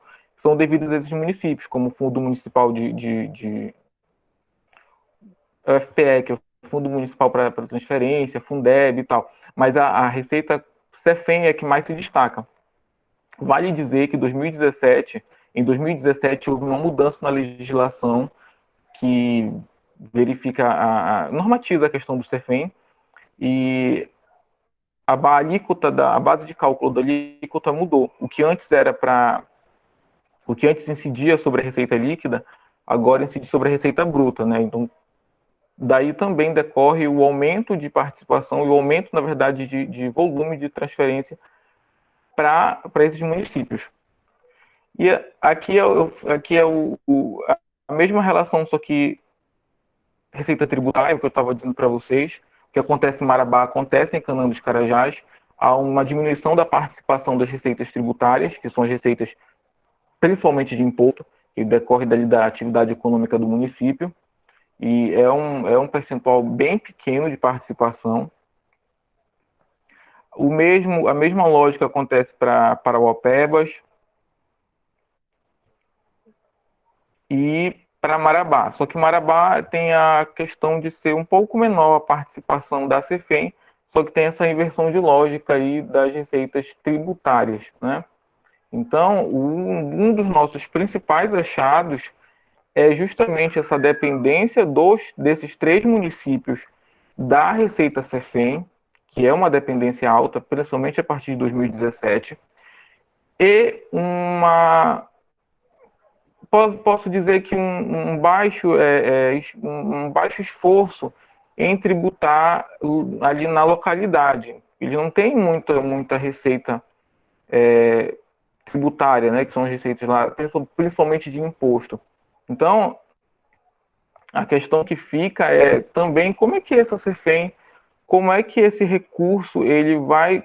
devidas a esses municípios, como o Fundo Municipal de FPE, que é o Fundo Municipal para Transferência, Fundeb e tal. Mas a receita CEFEM é a que mais se destaca. Vale dizer que em 2017 houve uma mudança na legislação que verifica, normatiza a questão do CEFEM, e a base de cálculo da alíquota mudou. O que antes incidia sobre a receita líquida, agora incide sobre a receita bruta, né? Então, daí também decorre o aumento de participação e o aumento, na verdade, de volume de transferência para esses municípios. E aqui é a mesma relação, só que receita tributária, que eu estava dizendo para vocês, o que acontece em Marabá acontece em Canaã dos Carajás, há uma diminuição da participação das receitas tributárias, que são as receitas principalmente de imposto, que decorre da atividade econômica do município, e é um percentual bem pequeno de participação. A mesma lógica acontece para Parauapebas e para Marabá. Só que Marabá tem a questão de ser um pouco menor a participação da CEFEM, só que tem essa inversão de lógica aí das receitas tributárias, né? Então, um dos nossos principais achados é justamente essa dependência desses 3 municípios da receita CEFEM, que é uma dependência alta, principalmente a partir de 2017, e posso dizer que um baixo esforço em tributar ali na localidade. Ele não tem muita receita tributária, né, que são as receitas lá, principalmente de imposto. Então, a questão que fica é também como é que essa CEFEM, como é que esse recurso ele vai,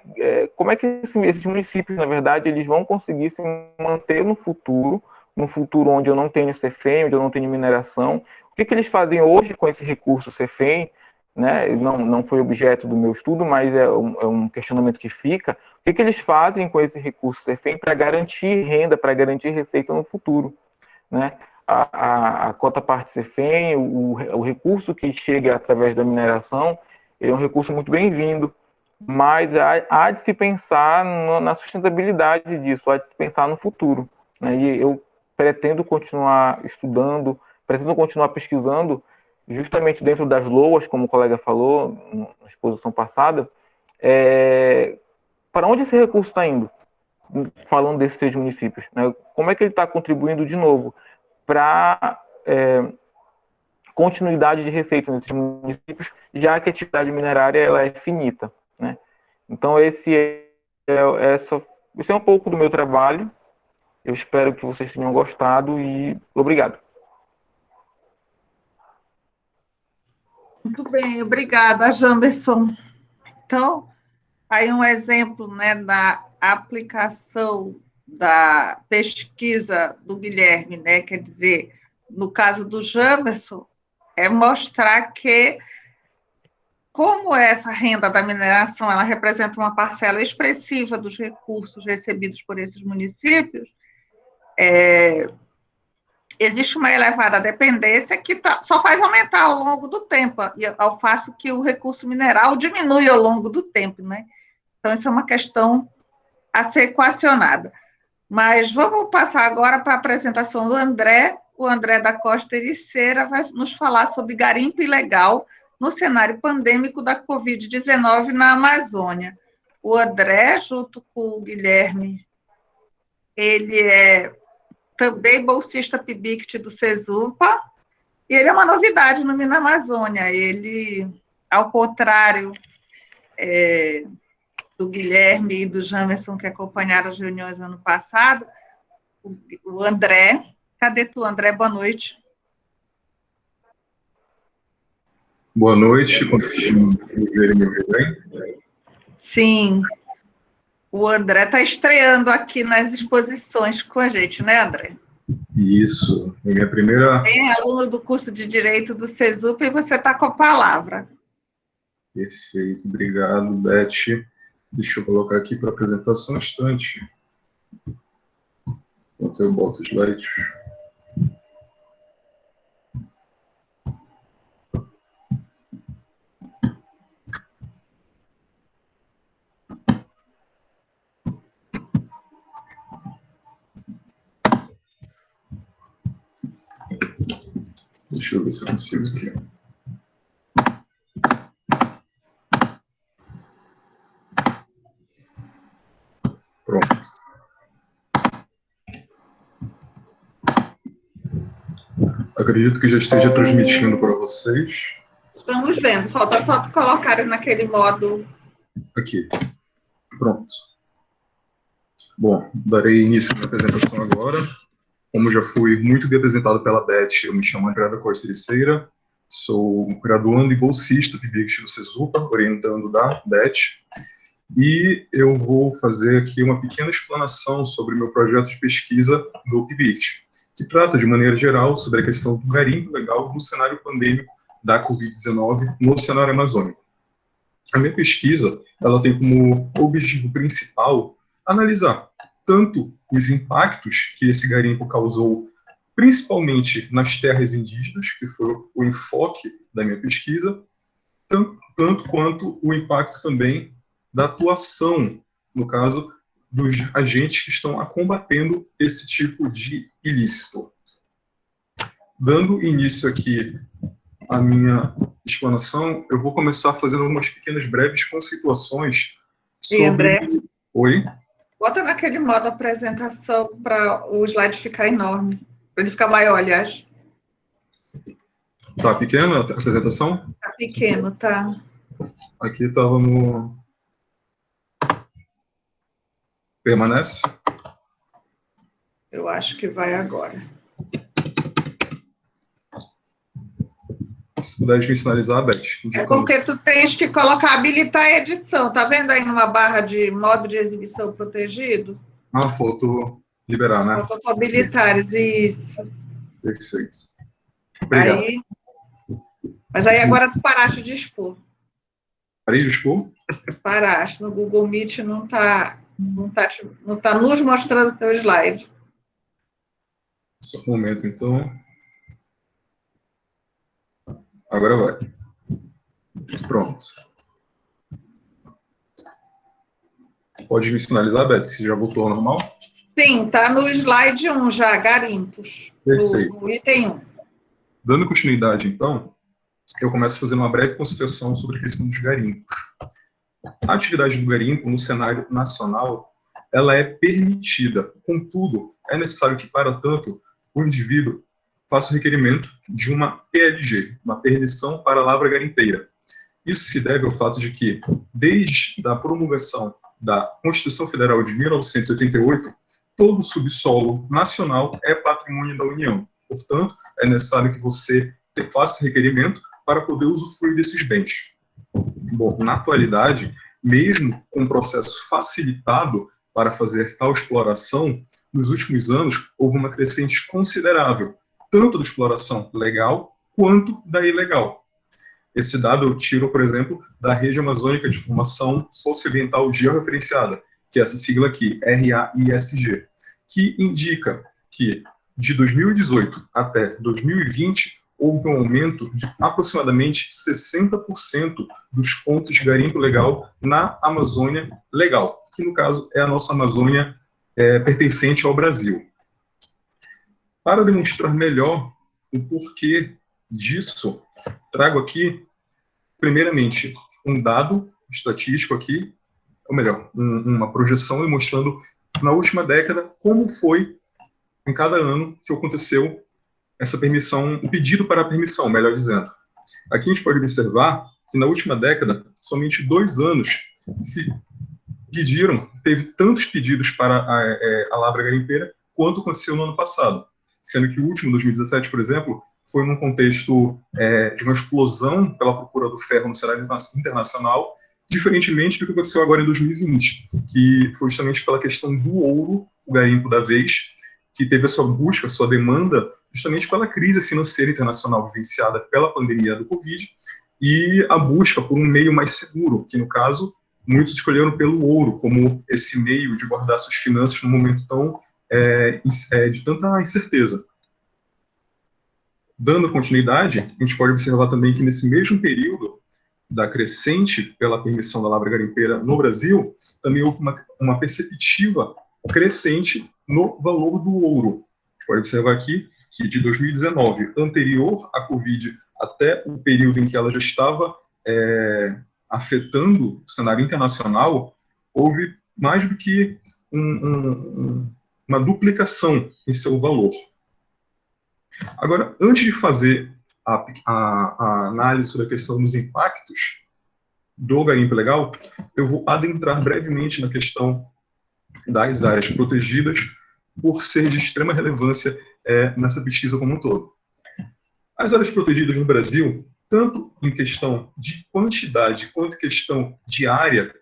como é que esses municípios, na verdade, eles vão conseguir se manter no futuro onde eu não tenho CEFEM, onde eu não tenho mineração. O que eles fazem hoje com esse recurso CEFEM, né? Não foi objeto do meu estudo, mas é um questionamento que fica. O que eles fazem com esse recurso CEFEM para garantir renda, para garantir receita no futuro, né? A cota parte CEFEM, o recurso que chega através da mineração, ele é um recurso muito bem-vindo, mas há de se pensar na sustentabilidade disso, há de se pensar no futuro, né? E eu pretendo continuar estudando, pretendo continuar pesquisando, justamente dentro das LOAs, como o colega falou na exposição passada, para onde esse recurso está indo, falando desses 3 municípios, né? Como é que ele está contribuindo de novo para continuidade de receita nesses municípios, já que a atividade minerária ela é finita, né? Então esse é um pouco do meu trabalho. Eu espero que vocês tenham gostado e obrigado. Muito bem, obrigada, Janderson. Então, aí um exemplo, né, da aplicação da pesquisa do Guilherme, né, quer dizer, no caso do Janderson, é mostrar que como essa renda da mineração ela representa uma parcela expressiva dos recursos recebidos por esses municípios, existe uma elevada dependência que só faz aumentar ao longo do tempo, ao passo que o recurso mineral diminui ao longo do tempo, né? Então, isso é uma questão a ser equacionada. Mas vamos passar agora para a apresentação do André. O André da Costa Ericeira vai nos falar sobre garimpo ilegal no cenário pandêmico da Covid-19 na Amazônia. O André, junto com o Guilherme, ele é também bolsista PIBICT do CESUPA, e ele é uma novidade no Mina Amazônia. Ele, ao contrário do Guilherme e do Jamerson, que acompanharam as reuniões ano passado, o André, cadê tu, André? Boa noite. Boa noite, conseguiram me ouvir bem? Sim, o André está estreando aqui nas exposições com a gente, né, André? Isso, é minha primeira... É aluno do curso de Direito do CESUP e você está com a palavra. Perfeito, obrigado, Beth. Deixa eu colocar aqui para apresentação um instante. Enquanto eu boto os slides. Deixa eu ver se eu consigo aqui. Pronto. Acredito que já esteja transmitindo para vocês. Estamos vendo. Falta só colocar naquele modo. Aqui. Pronto. Bom, darei início à minha apresentação agora. Como já fui muito bem apresentado pela Beth, eu me chamo André da Costa Ericeira, sou graduando e bolsista PIBICT do CESUPA, orientando da Beth, e eu vou fazer aqui uma pequena explanação sobre o meu projeto de pesquisa do PIBICT, que trata, de maneira geral, sobre a questão do garimpo legal no cenário pandêmico da Covid-19 no cenário amazônico. A minha pesquisa, ela tem como objetivo principal analisar tanto os impactos que esse garimpo causou, principalmente nas terras indígenas, que foi o enfoque da minha pesquisa, tanto quanto o impacto também da atuação, no caso, dos agentes que estão combatendo esse tipo de ilícito. Dando início aqui à minha explanação, eu vou começar fazendo algumas pequenas breves conceituações sobre... E André? Oi? Bota naquele modo apresentação para o slide ficar enorme. Para ele ficar maior, aliás. Tá pequena a apresentação? Tá pequeno, tá. Aqui estava no... Permanece? Eu acho que vai agora. Se puder me sinalizar, Beth. É porque tu tens que colocar, habilitar a edição. Tá vendo aí numa barra de modo de exibição protegido? Ah, faltou liberar, né? Faltou tu habilitares, isso. Perfeito. Obrigado. Aí, mas aí agora tu paraste de expor. Parei de expor? Paraste. No Google Meet não tá nos mostrando o teu slide. Só um momento, então. Agora vai. Pronto. Pode me sinalizar, Beth, se já voltou ao normal? Sim, tá no slide 1 já, garimpos. Perfeito. No item 1. Dando continuidade, então, eu começo fazendo uma breve consideração sobre a questão dos garimpos. A atividade do garimpo no cenário nacional, ela é permitida. Contudo, é necessário que, para tanto, o indivíduo faça o requerimento de uma PLG, uma permissão para a lavra garimpeira. Isso se deve ao fato de que, desde a promulgação da Constituição Federal de 1988, todo o subsolo nacional é patrimônio da União. Portanto, é necessário que você faça esse requerimento para poder usufruir desses bens. Bom, na atualidade, mesmo com um processo facilitado para fazer tal exploração, nos últimos anos houve uma crescente considerável, tanto da exploração legal quanto da ilegal. Esse dado eu tiro, por exemplo, da Rede Amazônica de Informação Socioambiental Georreferenciada, que é essa sigla aqui, RAISG, que indica que de 2018 até 2020 houve um aumento de aproximadamente 60% dos pontos de garimpo legal na Amazônia legal, que no caso é a nossa Amazônia pertencente ao Brasil. Para demonstrar melhor o porquê disso, trago aqui, primeiramente, um dado estatístico aqui, ou melhor, uma projeção mostrando, na última década, como foi, em cada ano, que aconteceu essa permissão, o pedido para a permissão, melhor dizendo. Aqui a gente pode observar que, na última década, somente 2 anos se pediram, teve tantos pedidos para a lavra garimpeira, quanto aconteceu no ano passado. Sendo que o último, 2017, por exemplo, foi num contexto de uma explosão pela procura do ferro no cenário internacional, diferentemente do que aconteceu agora em 2020, que foi justamente pela questão do ouro, o garimpo da vez, que teve a sua busca, a sua demanda, justamente pela crise financeira internacional vivenciada pela pandemia do Covid, e a busca por um meio mais seguro, que no caso, muitos escolheram pelo ouro, como esse meio de guardar suas finanças num momento tão de tanta incerteza. Dando continuidade, a gente pode observar também que nesse mesmo período da crescente pela permissão da lavra garimpeira no Brasil, também houve uma perceptiva crescente no valor do ouro. A gente pode observar aqui que de 2019, anterior à Covid, até o período em que ela já estava afetando o cenário internacional, houve mais do que uma duplicação em seu valor. Agora, antes de fazer a análise sobre a questão dos impactos do garimpo ilegal, eu vou adentrar brevemente na questão das áreas protegidas, por ser de extrema relevância nessa pesquisa como um todo. As áreas protegidas no Brasil, tanto em questão de quantidade quanto em questão de área,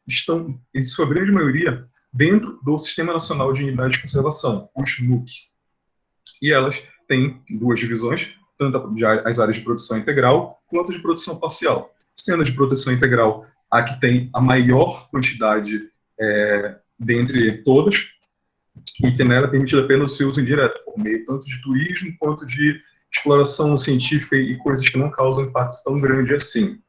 estão, em sua grande maioria, dentro do Sistema Nacional de Unidades de Conservação, o SNUC. E elas têm duas divisões, tanto as áreas de produção integral quanto de produção parcial. Sendo a de proteção integral a que tem a maior quantidade dentre todas, e que nela é permitido apenas o seu uso indireto, por meio tanto de turismo quanto de exploração científica e coisas que não causam impacto tão grande assim.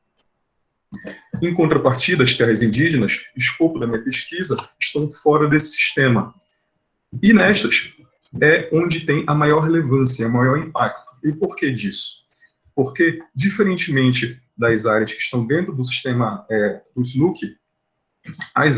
Em contrapartida, as terras indígenas, escopo da minha pesquisa, estão fora desse sistema. E nestas é onde tem a maior relevância, o maior impacto. E por que disso? Porque, diferentemente das áreas que estão dentro do sistema do SNUC, as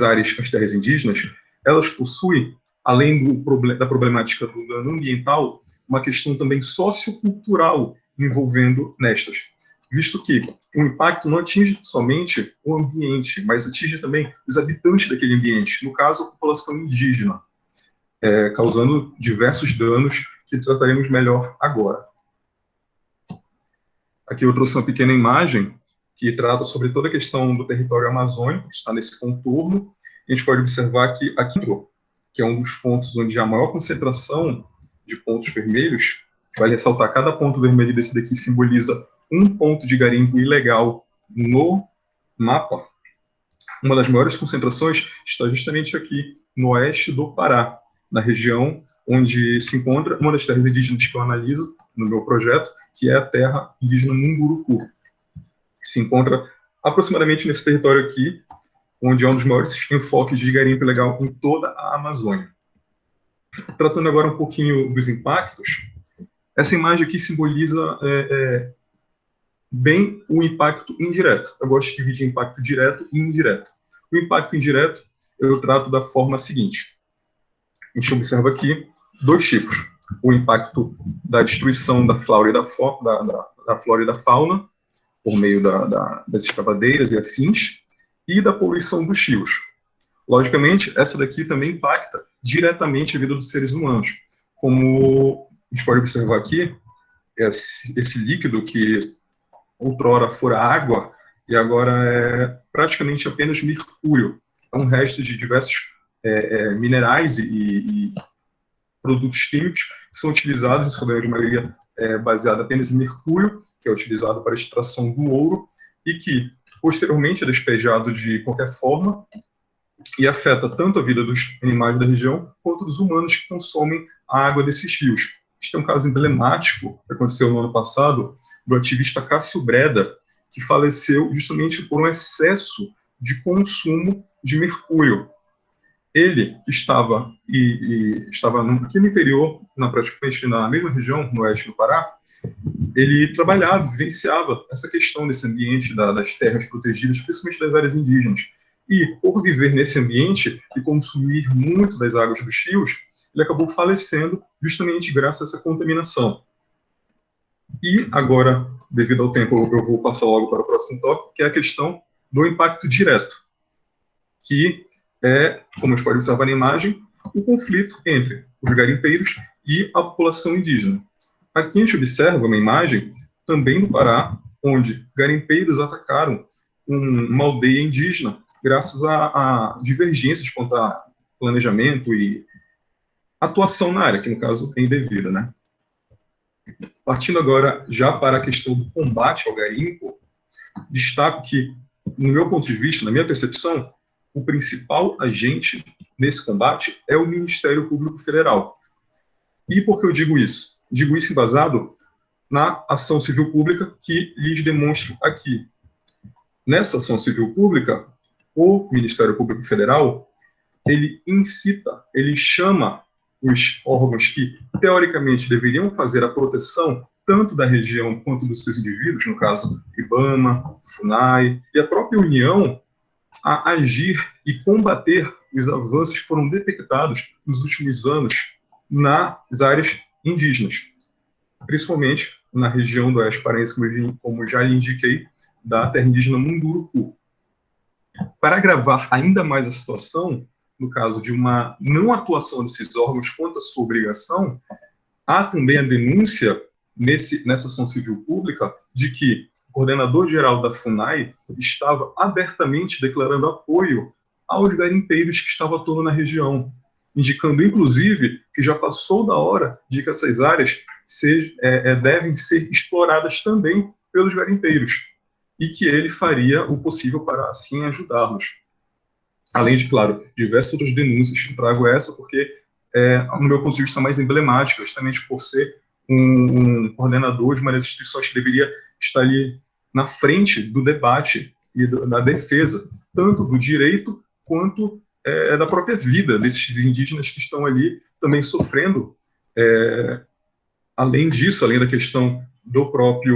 terras indígenas, elas possuem, além da problemática do dano ambiental, uma questão também sociocultural envolvendo nestas, visto que o impacto não atinge somente o ambiente, mas atinge também os habitantes daquele ambiente, no caso, a população indígena, causando diversos danos que trataremos melhor agora. Aqui eu trouxe uma pequena imagem que trata sobre toda a questão do território amazônico, que está nesse contorno. A gente pode observar que aqui, que é um dos pontos onde há a maior concentração de pontos vermelhos, vale ressaltar, cada ponto vermelho desse daqui simboliza um ponto de garimpo ilegal no mapa. Uma das maiores concentrações está justamente aqui, no oeste do Pará, na região onde se encontra uma das terras indígenas que eu analiso no meu projeto, que é a terra indígena Munduruku, que se encontra aproximadamente nesse território aqui, onde é um dos maiores enfoques de garimpo ilegal em toda a Amazônia. Tratando agora um pouquinho dos impactos, essa imagem aqui simboliza bem o impacto indireto. Eu gosto de dividir impacto direto e indireto. O impacto indireto eu trato da forma seguinte. A gente observa aqui dois tipos. O impacto da destruição da flora e da fauna, por meio das escavadeiras e afins, e da poluição dos rios. Logicamente, essa daqui também impacta diretamente a vida dos seres humanos. Como a gente pode observar aqui, esse líquido que outrora fora água, e agora é praticamente apenas mercúrio. É um resto de diversos minerais e produtos químicos que são utilizados, em sua grande maioria baseado apenas em mercúrio, que é utilizado para a extração do ouro, e que, posteriormente, é despejado de qualquer forma e afeta tanto a vida dos animais da região, quanto dos humanos que consomem a água desses rios. Este é um caso emblemático que aconteceu no ano passado, do ativista Cássio Breda, que faleceu justamente por um excesso de consumo de mercúrio. Ele estava aqui no interior, praticamente na mesma região, no oeste do Pará. Ele trabalhava, vivenciava essa questão desse ambiente das terras protegidas, principalmente das áreas indígenas. E, por viver nesse ambiente e consumir muito das águas dos rios, ele acabou falecendo justamente graças a essa contaminação. E agora, devido ao tempo, eu vou passar logo para o próximo tópico, que é a questão do impacto direto, que é, como a gente pode observar na imagem, o conflito entre os garimpeiros e a população indígena. Aqui a gente observa uma imagem, também no Pará, onde garimpeiros atacaram uma aldeia indígena, graças a divergências quanto a planejamento e atuação na área, que no caso é indevida, né? Partindo agora já para a questão do combate ao garimpo, destaco que, no meu ponto de vista, na minha percepção, o principal agente nesse combate é o Ministério Público Federal. E por que eu digo isso? Digo isso embasado na ação civil pública que lhes demonstro aqui. Nessa ação civil pública, o Ministério Público Federal, ele incita, ele chama os órgãos que, teoricamente, deveriam fazer a proteção tanto da região quanto dos seus indivíduos, no caso, IBAMA, FUNAI, e a própria União, a agir e combater os avanços que foram detectados nos últimos anos nas áreas indígenas, principalmente na região do Oeste Paraense, como já lhe indiquei, da terra indígena Munduruku. Para agravar ainda mais a situação, no caso de uma não atuação desses órgãos quanto à sua obrigação, há também a denúncia nessa ação civil pública de que o coordenador-geral da FUNAI estava abertamente declarando apoio aos garimpeiros que estavam atuando na região, indicando, inclusive, que já passou da hora de que essas áreas devem ser exploradas também pelos garimpeiros, e que ele faria o possível para, assim, ajudá-los. Além de, claro, diversas outras denúncias, trago essa porque, no meu ponto de vista, mais emblemática, justamente por ser um coordenador de uma das instituições que deveria estar ali na frente do debate e da defesa, tanto do direito quanto da própria vida desses indígenas que estão ali também sofrendo. Além disso, além da questão da própria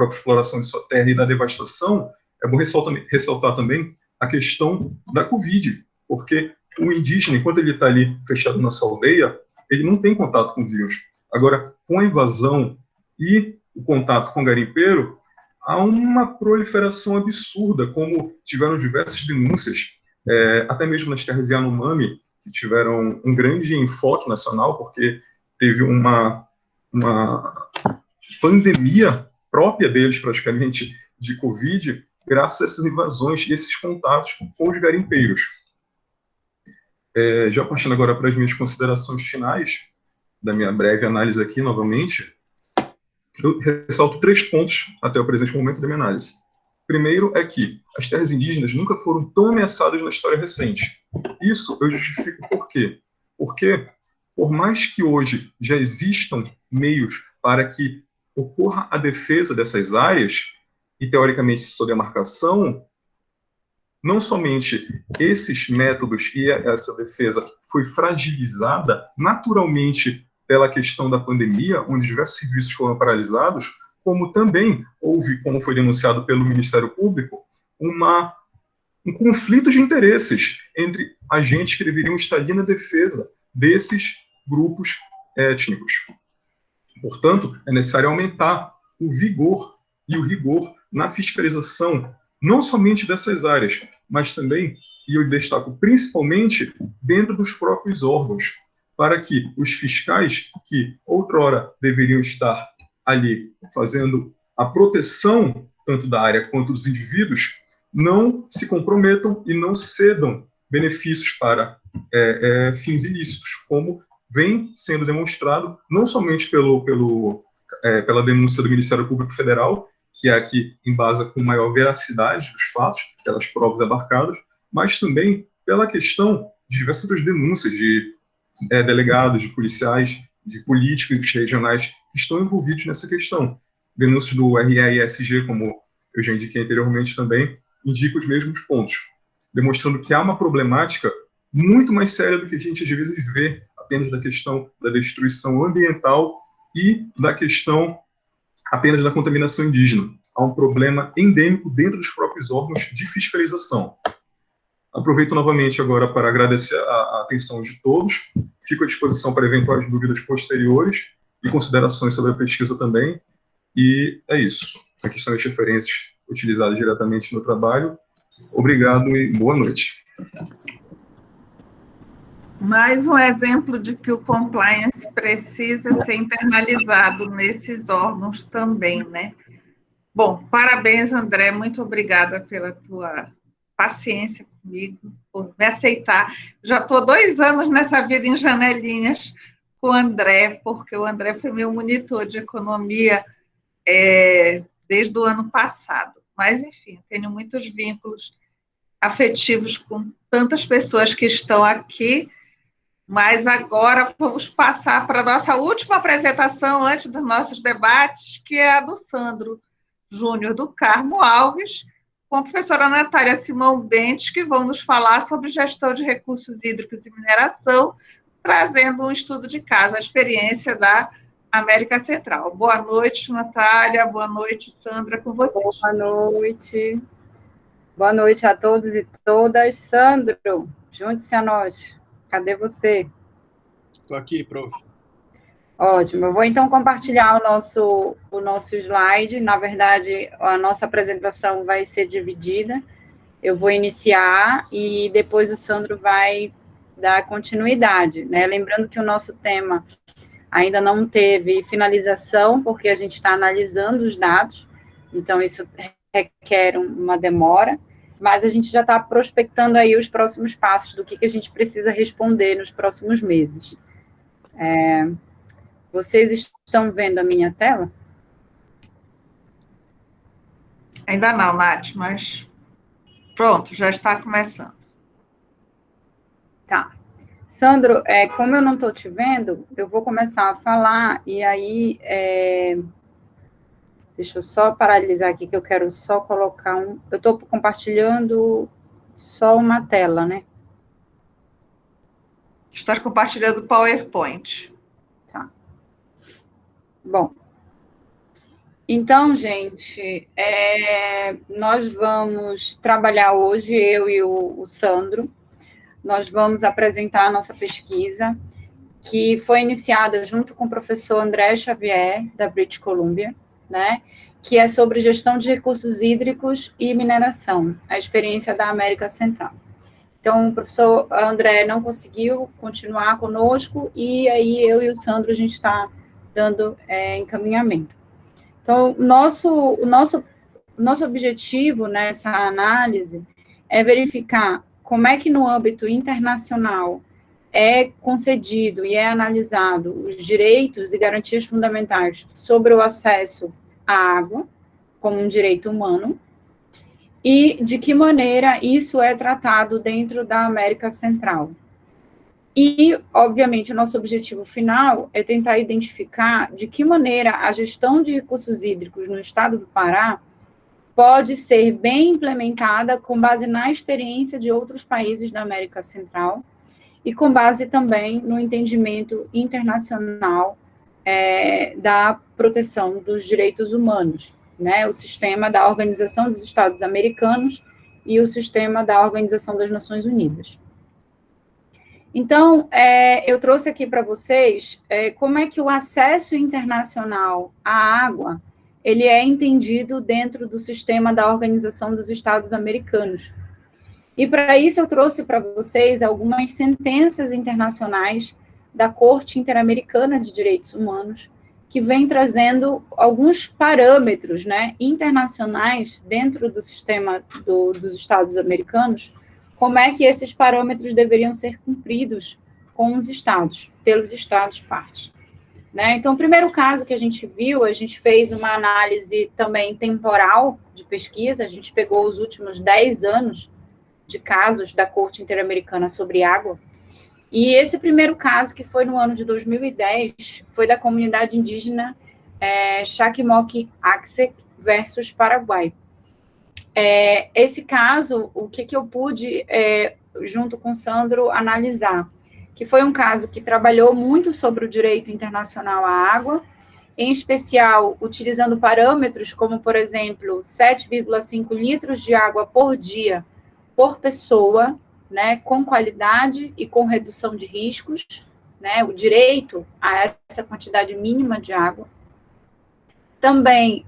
exploração de sua terra e da devastação, é bom ressaltar também a questão da Covid, porque o indígena, enquanto ele está ali fechado na sua aldeia, ele não tem contato com o vírus. Agora, com a invasão e o contato com o garimpeiro, há uma proliferação absurda, como tiveram diversas denúncias, até mesmo nas terras Yanomami, que tiveram um grande enfoque nacional, porque teve uma pandemia própria deles, praticamente, de Covid, graças a essas invasões e esses contatos com os garimpeiros. Já partindo agora para as minhas considerações finais, da minha breve análise aqui, novamente, eu ressalto 3 pontos até o presente momento da minha análise. Primeiro é que as terras indígenas nunca foram tão ameaçadas na história recente. Isso eu justifico por quê? Porque, por mais que hoje já existam meios para que ocorra a defesa dessas áreas, e teoricamente sua demarcação, não somente esses métodos e essa defesa foi fragilizada naturalmente pela questão da pandemia, onde diversos serviços foram paralisados, como também houve, como foi denunciado pelo Ministério Público, um conflito de interesses entre agentes que deveriam estar ali na defesa desses grupos étnicos. Portanto, é necessário aumentar o vigor e o rigor na fiscalização, não somente dessas áreas, mas também, e eu destaco principalmente, dentro dos próprios órgãos, para que os fiscais, que outrora deveriam estar ali fazendo a proteção tanto da área quanto dos indivíduos, não se comprometam e não cedam benefícios para fins ilícitos, como vem sendo demonstrado não somente pela denúncia do Ministério Público Federal, que é a que embasa com maior veracidade dos fatos, pelas provas abarcadas, mas também pela questão de diversas outras denúncias de delegados, de policiais, de políticos regionais que estão envolvidos nessa questão. Denúncias do REISG, como eu já indiquei anteriormente também, indicam os mesmos pontos, demonstrando que há uma problemática muito mais séria do que a gente às vezes vê apenas da questão da destruição ambiental e da questão apenas da contaminação indígena. Há um problema endêmico dentro dos próprios órgãos de fiscalização. Aproveito novamente agora para agradecer a atenção de todos. Fico à disposição para eventuais dúvidas posteriores e considerações sobre a pesquisa também. E é isso. Aqui estão as referências utilizadas diretamente no trabalho. Obrigado e boa noite. Mais um exemplo de que o compliance precisa ser internalizado nesses órgãos também, né? Bom, parabéns, André, muito obrigada pela tua paciência comigo, por me aceitar. Já estou 2 anos nessa vida em janelinhas com o André, porque o André foi meu monitor de economia desde o ano passado. Mas, enfim, tenho muitos vínculos afetivos com tantas pessoas que estão aqui. Mas agora vamos passar para a nossa última apresentação antes dos nossos debates, que é a do Sandro Júnior do Carmo Alves, com a professora Natália Simão Bentes, que vão nos falar sobre gestão de recursos hídricos e mineração, trazendo um estudo de caso, a experiência da América Central. Boa noite, Natália. Boa noite, Sandra, com vocês. Boa noite. Boa noite a todos e todas. Sandro, junte-se a nós. Cadê você? Estou aqui, prof. Ótimo. Eu vou, então, compartilhar o nosso slide. Na verdade, a nossa apresentação vai ser dividida. Eu vou iniciar e depois o Sandro vai dar continuidade, né? Lembrando que o nosso tema ainda não teve finalização, porque a gente está analisando os dados, então isso requer uma demora, mas a gente já está prospectando aí os próximos passos do que a gente precisa responder nos próximos meses. Vocês estão vendo a minha tela? Ainda não, Nath, mas pronto, já está começando. Tá. Sandro, como eu não estou te vendo, eu vou começar a falar, e aí, deixa eu só paralisar aqui, que eu quero só colocar eu estou compartilhando só uma tela, né? Está compartilhando o PowerPoint. Tá. Bom, então, gente, nós vamos trabalhar hoje, eu e o Sandro. Nós vamos apresentar a nossa pesquisa, que foi iniciada junto com o professor André Xavier, da British Columbia, né, que é sobre gestão de recursos hídricos e mineração, a experiência da América Central. Então, o professor André não conseguiu continuar conosco, e aí eu e o Sandro, a gente está dando encaminhamento. Então, o nosso objetivo nessa análise é verificar como é que no âmbito internacional é concedido e é analisado os direitos e garantias fundamentais sobre o acesso à água como um direito humano e de que maneira isso é tratado dentro da América Central. E, obviamente, o nosso objetivo final é tentar identificar de que maneira a gestão de recursos hídricos no estado do Pará pode ser bem implementada com base na experiência de outros países da América Central e com base também no entendimento internacional da proteção dos direitos humanos, né? O sistema da Organização dos Estados Americanos e o sistema da Organização das Nações Unidas. Então, eu trouxe aqui para vocês como é que o acesso internacional à água ele é entendido dentro do sistema da Organização dos Estados Americanos. E para isso eu trouxe para vocês algumas sentenças internacionais da Corte Interamericana de Direitos Humanos, que vem trazendo alguns parâmetros, né, internacionais dentro do sistema dos Estados Americanos, como é que esses parâmetros deveriam ser cumpridos com os estados, pelos estados partes. Né? Então, o primeiro caso que a gente viu, a gente fez uma análise também temporal de pesquisa, a gente pegou os últimos 10 anos de casos da Corte Interamericana sobre água, e esse primeiro caso, que foi no ano de 2010, foi da comunidade indígena Chacmoc-Axec versus Paraguai. Esse caso, o que eu pude, junto com o Sandro, analisar? Que foi um caso que trabalhou muito sobre o direito internacional à água, em especial utilizando parâmetros como, por exemplo, 7,5 litros de água por dia por pessoa, né, com qualidade e com redução de riscos, né, o direito a essa quantidade mínima de água. Também,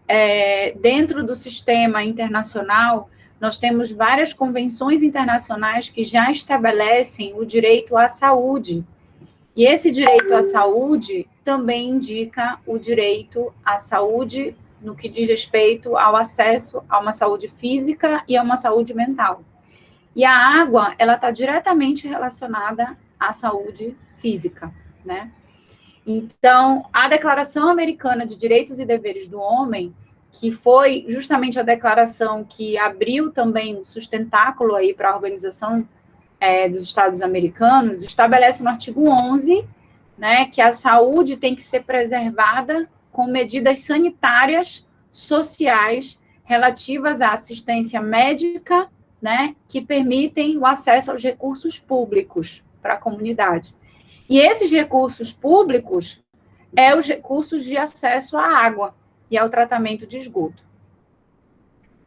dentro do sistema internacional, nós temos várias convenções internacionais que já estabelecem o direito à saúde. E esse direito à saúde também indica o direito à saúde no que diz respeito ao acesso a uma saúde física e a uma saúde mental. E a água, ela está diretamente relacionada à saúde física, né? Então, a Declaração Americana de Direitos e Deveres do Homem, que foi justamente a declaração que abriu também um sustentáculo aí para a Organização dos Estados Americanos, estabelece no artigo 11, né, que a saúde tem que ser preservada com medidas sanitárias, sociais, relativas à assistência médica, né, que permitem o acesso aos recursos públicos para a comunidade. E esses recursos públicos os recursos de acesso à água e ao tratamento de esgoto.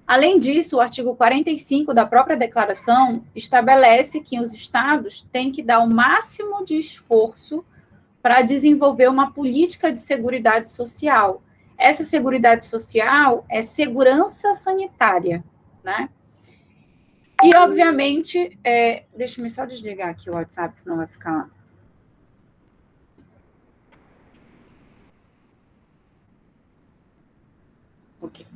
Além disso, o artigo 45 da própria declaração estabelece que os estados têm que dar o máximo de esforço para desenvolver uma política de seguridade social. Essa seguridade social é segurança sanitária, né? E, obviamente, deixa-me só desligar aqui o WhatsApp, senão vai ficar... Ok.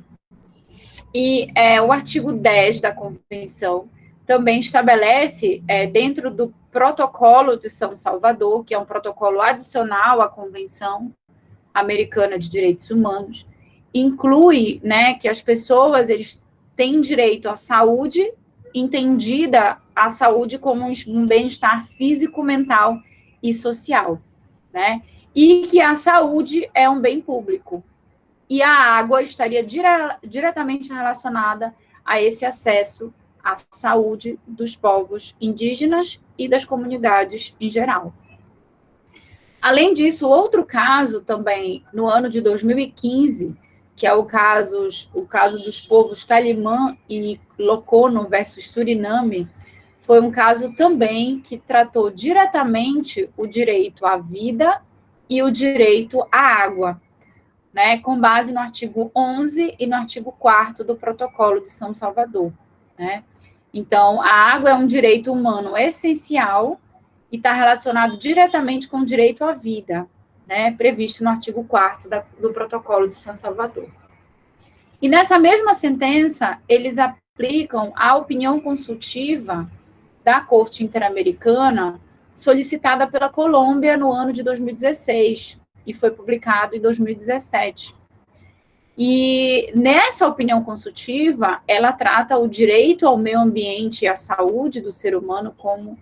E o artigo 10 da Convenção também estabelece, dentro do Protocolo de São Salvador, que é um protocolo adicional à Convenção Americana de Direitos Humanos, inclui, né, que as pessoas eles têm direito à saúde, entendida a saúde como um bem-estar físico, mental e social, né? E que a saúde é um bem público. E a água estaria diretamente relacionada a esse acesso à saúde dos povos indígenas e das comunidades em geral. Além disso, outro caso também, no ano de 2015, que é o caso dos povos Calimã e Locono versus Suriname, foi um caso também que tratou diretamente o direito à vida e o direito à água, né, com base no artigo 11 e no artigo 4º do Protocolo de São Salvador, né? Então, a água é um direito humano essencial e está relacionado diretamente com o direito à vida, né, previsto no artigo 4º do Protocolo de São Salvador. E nessa mesma sentença, eles aplicam a opinião consultiva da Corte Interamericana solicitada pela Colômbia no ano de 2016, e foi publicado em 2017. E nessa opinião consultiva, ela trata o direito ao meio ambiente e à saúde do ser humano como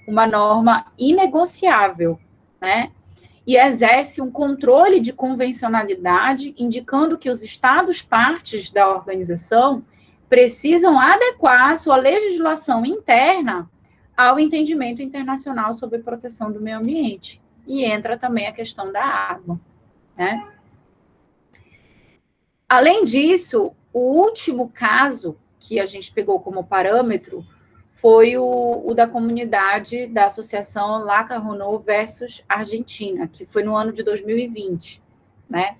uma norma inegociável, né? E exerce um controle de convencionalidade, indicando que os estados partes da organização precisam adequar sua legislação interna ao entendimento internacional sobre proteção do meio ambiente. E entra também a questão da água, né? Além disso, o último caso que a gente pegou como parâmetro foi o da comunidade da Associação Laca Ronô versus Argentina, que foi no ano de 2020, né?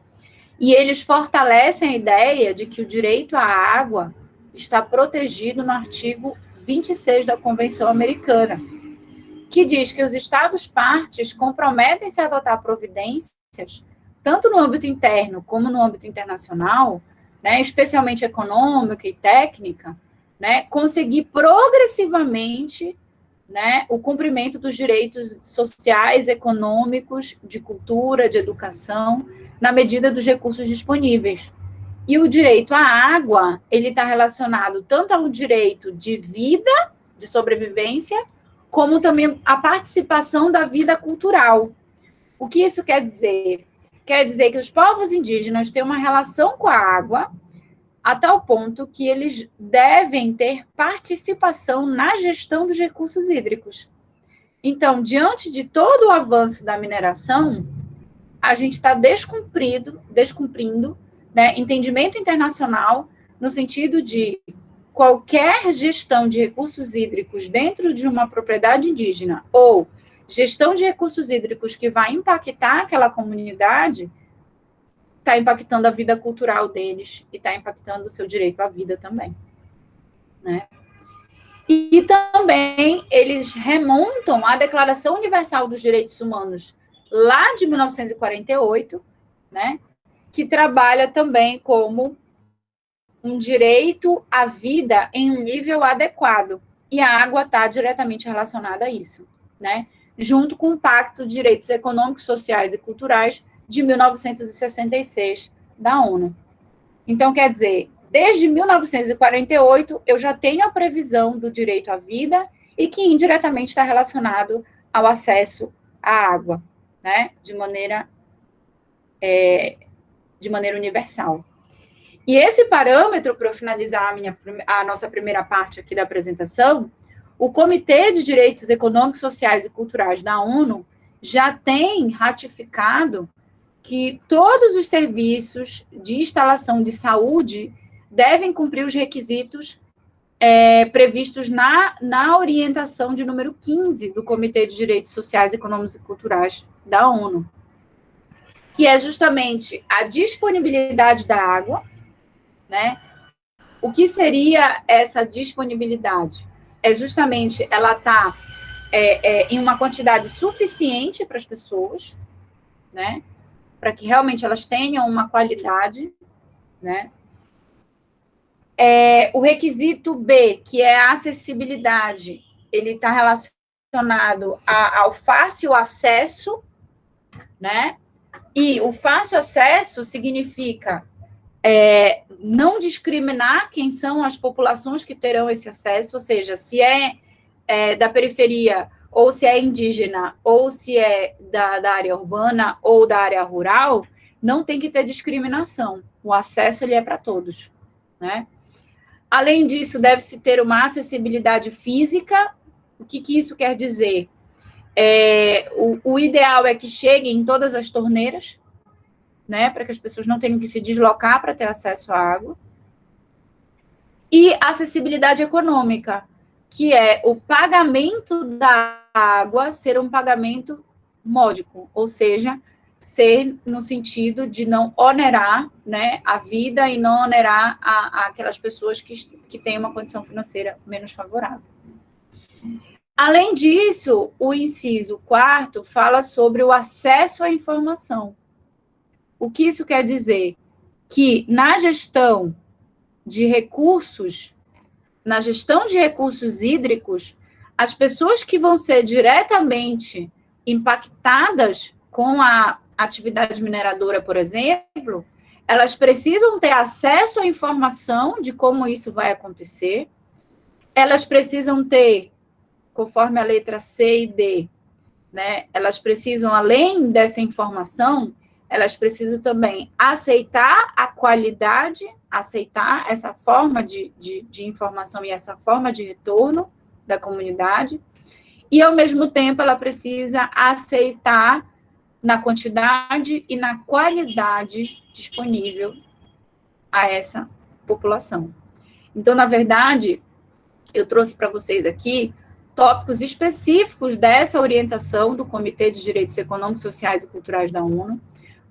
E eles fortalecem a ideia de que o direito à água está protegido no artigo 26 da Convenção Americana, que diz que os Estados-partes comprometem-se a adotar providências, tanto no âmbito interno como no âmbito internacional, né, especialmente econômica e técnica, né, conseguir progressivamente, né, o cumprimento dos direitos sociais, econômicos, de cultura, de educação, na medida dos recursos disponíveis. E o direito à água, ele está relacionado tanto ao direito de vida, de sobrevivência, como também a participação da vida cultural. O que isso quer dizer? Quer dizer que os povos indígenas têm uma relação com a água a tal ponto que eles devem ter participação na gestão dos recursos hídricos. Então, diante de todo o avanço da mineração, a gente está descumprindo, né, entendimento internacional no sentido de qualquer gestão de recursos hídricos dentro de uma propriedade indígena ou gestão de recursos hídricos que vai impactar aquela comunidade, está impactando a vida cultural deles e está impactando o seu direito à vida também, né? E também eles remontam à Declaração Universal dos Direitos Humanos lá de 1948, né? Que trabalha também como um direito à vida em um nível adequado. E a água está diretamente relacionada a isso, né? Junto com o Pacto de Direitos Econômicos, Sociais e Culturais de 1966 da ONU. Então, quer dizer, desde 1948, eu já tenho a previsão do direito à vida e que indiretamente está relacionado ao acesso à água, né? De maneira universal. E esse parâmetro, para eu finalizar a nossa primeira parte aqui da apresentação, o Comitê de Direitos Econômicos, Sociais e Culturais da ONU já tem ratificado que todos os serviços de instalação de saúde devem cumprir os requisitos previstos na orientação de número 15 do Comitê de Direitos Sociais, Econômicos e Culturais da ONU, que é justamente a disponibilidade da água, né? O que seria essa disponibilidade? É justamente ela estar em uma quantidade suficiente para as pessoas, né? Para que realmente elas tenham uma qualidade, né? O requisito B, que é a acessibilidade, ele está relacionado ao fácil acesso, né? E o fácil acesso significa não discriminar quem são as populações que terão esse acesso, ou seja, se da periferia, ou se é indígena, ou se é da área urbana, ou da área rural, não tem que ter discriminação. O acesso, ele é para todos, né? Além disso, deve-se ter uma acessibilidade física. O que isso quer dizer? O ideal é que chegue em todas as torneiras, né, para que as pessoas não tenham que se deslocar para ter acesso à água. E acessibilidade econômica, que é o pagamento da água ser um pagamento módico, ou seja, ser no sentido de não onerar, né, a vida e não onerar aquelas pessoas que têm uma condição financeira menos favorável. Além disso, o inciso 4º fala sobre o acesso à informação. O que isso quer dizer? Que na gestão de recursos hídricos, as pessoas que vão ser diretamente impactadas com a atividade mineradora, por exemplo, elas precisam ter acesso à informação de como isso vai acontecer, elas precisam ter, conforme a letra C e D, né, elas precisam, além dessa informação, elas precisam também aceitar a qualidade, aceitar essa forma de informação e essa forma de retorno da comunidade, e, ao mesmo tempo, ela precisa aceitar na quantidade e na qualidade disponível a essa população. Então, na verdade, eu trouxe para vocês aqui tópicos específicos dessa orientação do Comitê de Direitos Econômicos, Sociais e Culturais da ONU,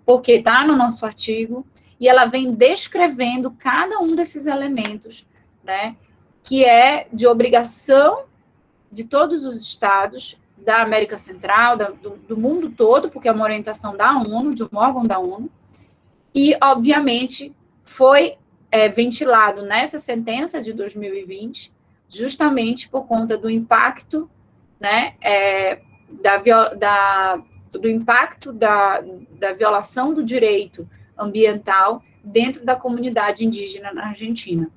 porque está no nosso artigo, e ela vem descrevendo cada um desses elementos, né, que é de obrigação de todos os estados da América Central, do mundo todo, porque é uma orientação da ONU, de um órgão da ONU, e, obviamente, foi ventilado nessa sentença de 2020, justamente por conta do impacto, né, do impacto da violação do direito ambiental dentro da comunidade indígena na Argentina.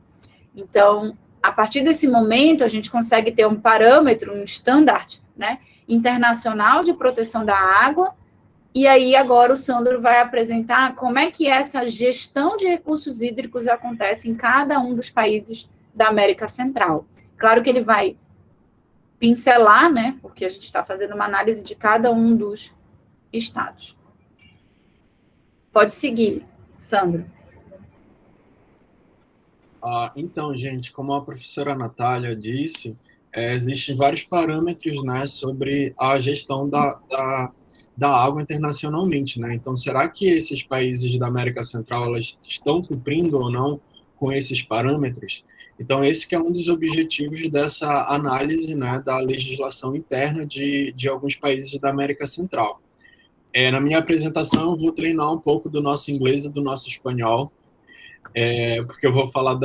Então, a partir desse momento, a gente consegue ter um parâmetro, um standard, né, internacional de proteção da água, e aí agora o Sandro vai apresentar como é que essa gestão de recursos hídricos acontece em cada um dos países da América Central. Claro que ele vai pincelar, né, porque a gente está fazendo uma análise de cada um dos estados. Pode seguir, Sandro. Então, gente, como a professora Natália disse, existem vários parâmetros, né, sobre a gestão da água internacionalmente, né? Então, será que esses países da América Central elas estão cumprindo ou não com esses parâmetros? Então, esse que é um dos objetivos dessa análise, né, da legislação interna de alguns países da América Central. Na minha apresentação, eu vou treinar um pouco do nosso inglês e do nosso espanhol, porque eu vou falar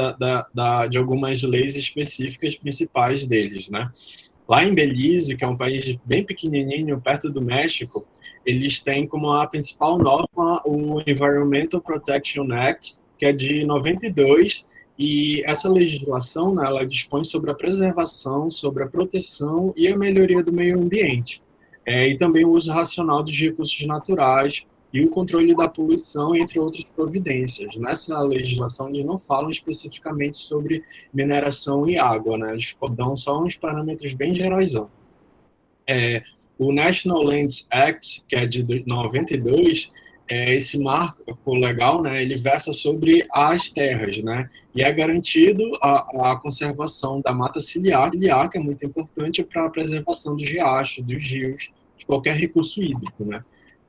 de algumas leis específicas principais deles, né? Lá em Belize, que é um país bem pequenininho, perto do México, eles têm como a principal norma o Environmental Protection Act, que é de 92, e essa legislação, né, ela dispõe sobre a preservação, sobre a proteção e a melhoria do meio ambiente, e também o uso racional dos recursos naturais, e o controle da poluição, entre outras providências. Nessa legislação, eles não falam especificamente sobre mineração e água, né? Eles dão só uns parâmetros bem gerais. o National Lands Act, que é de 92, esse marco legal, né, ele versa sobre as terras, né, e é garantido a conservação da mata ciliar, que é muito importante para a preservação dos riachos, dos rios, de qualquer recurso hídrico, né.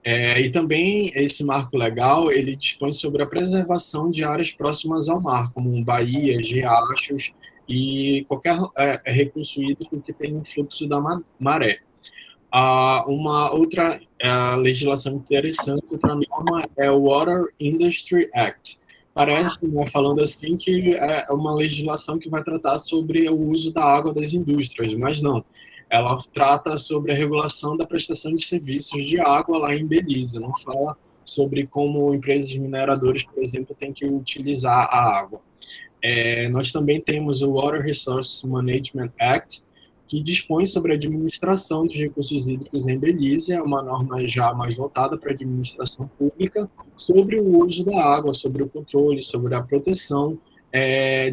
E também esse marco legal, ele dispõe sobre a preservação de áreas próximas ao mar, como baías, riachos e qualquer recurso hídrico que tenha um fluxo da maré. Uma outra legislação interessante, outra norma, é o Water Industry Act. Parece, né, falando assim, que é uma legislação que vai tratar sobre o uso da água das indústrias, mas não. Ela trata sobre a regulação da prestação de serviços de água lá em Belize, não fala sobre como empresas mineradoras, por exemplo, têm que utilizar a água. Nós também temos o Water Resource Management Act, que dispõe sobre a administração dos recursos hídricos em Belize, é uma norma já mais voltada para a administração pública, sobre o uso da água, sobre o controle, sobre a proteção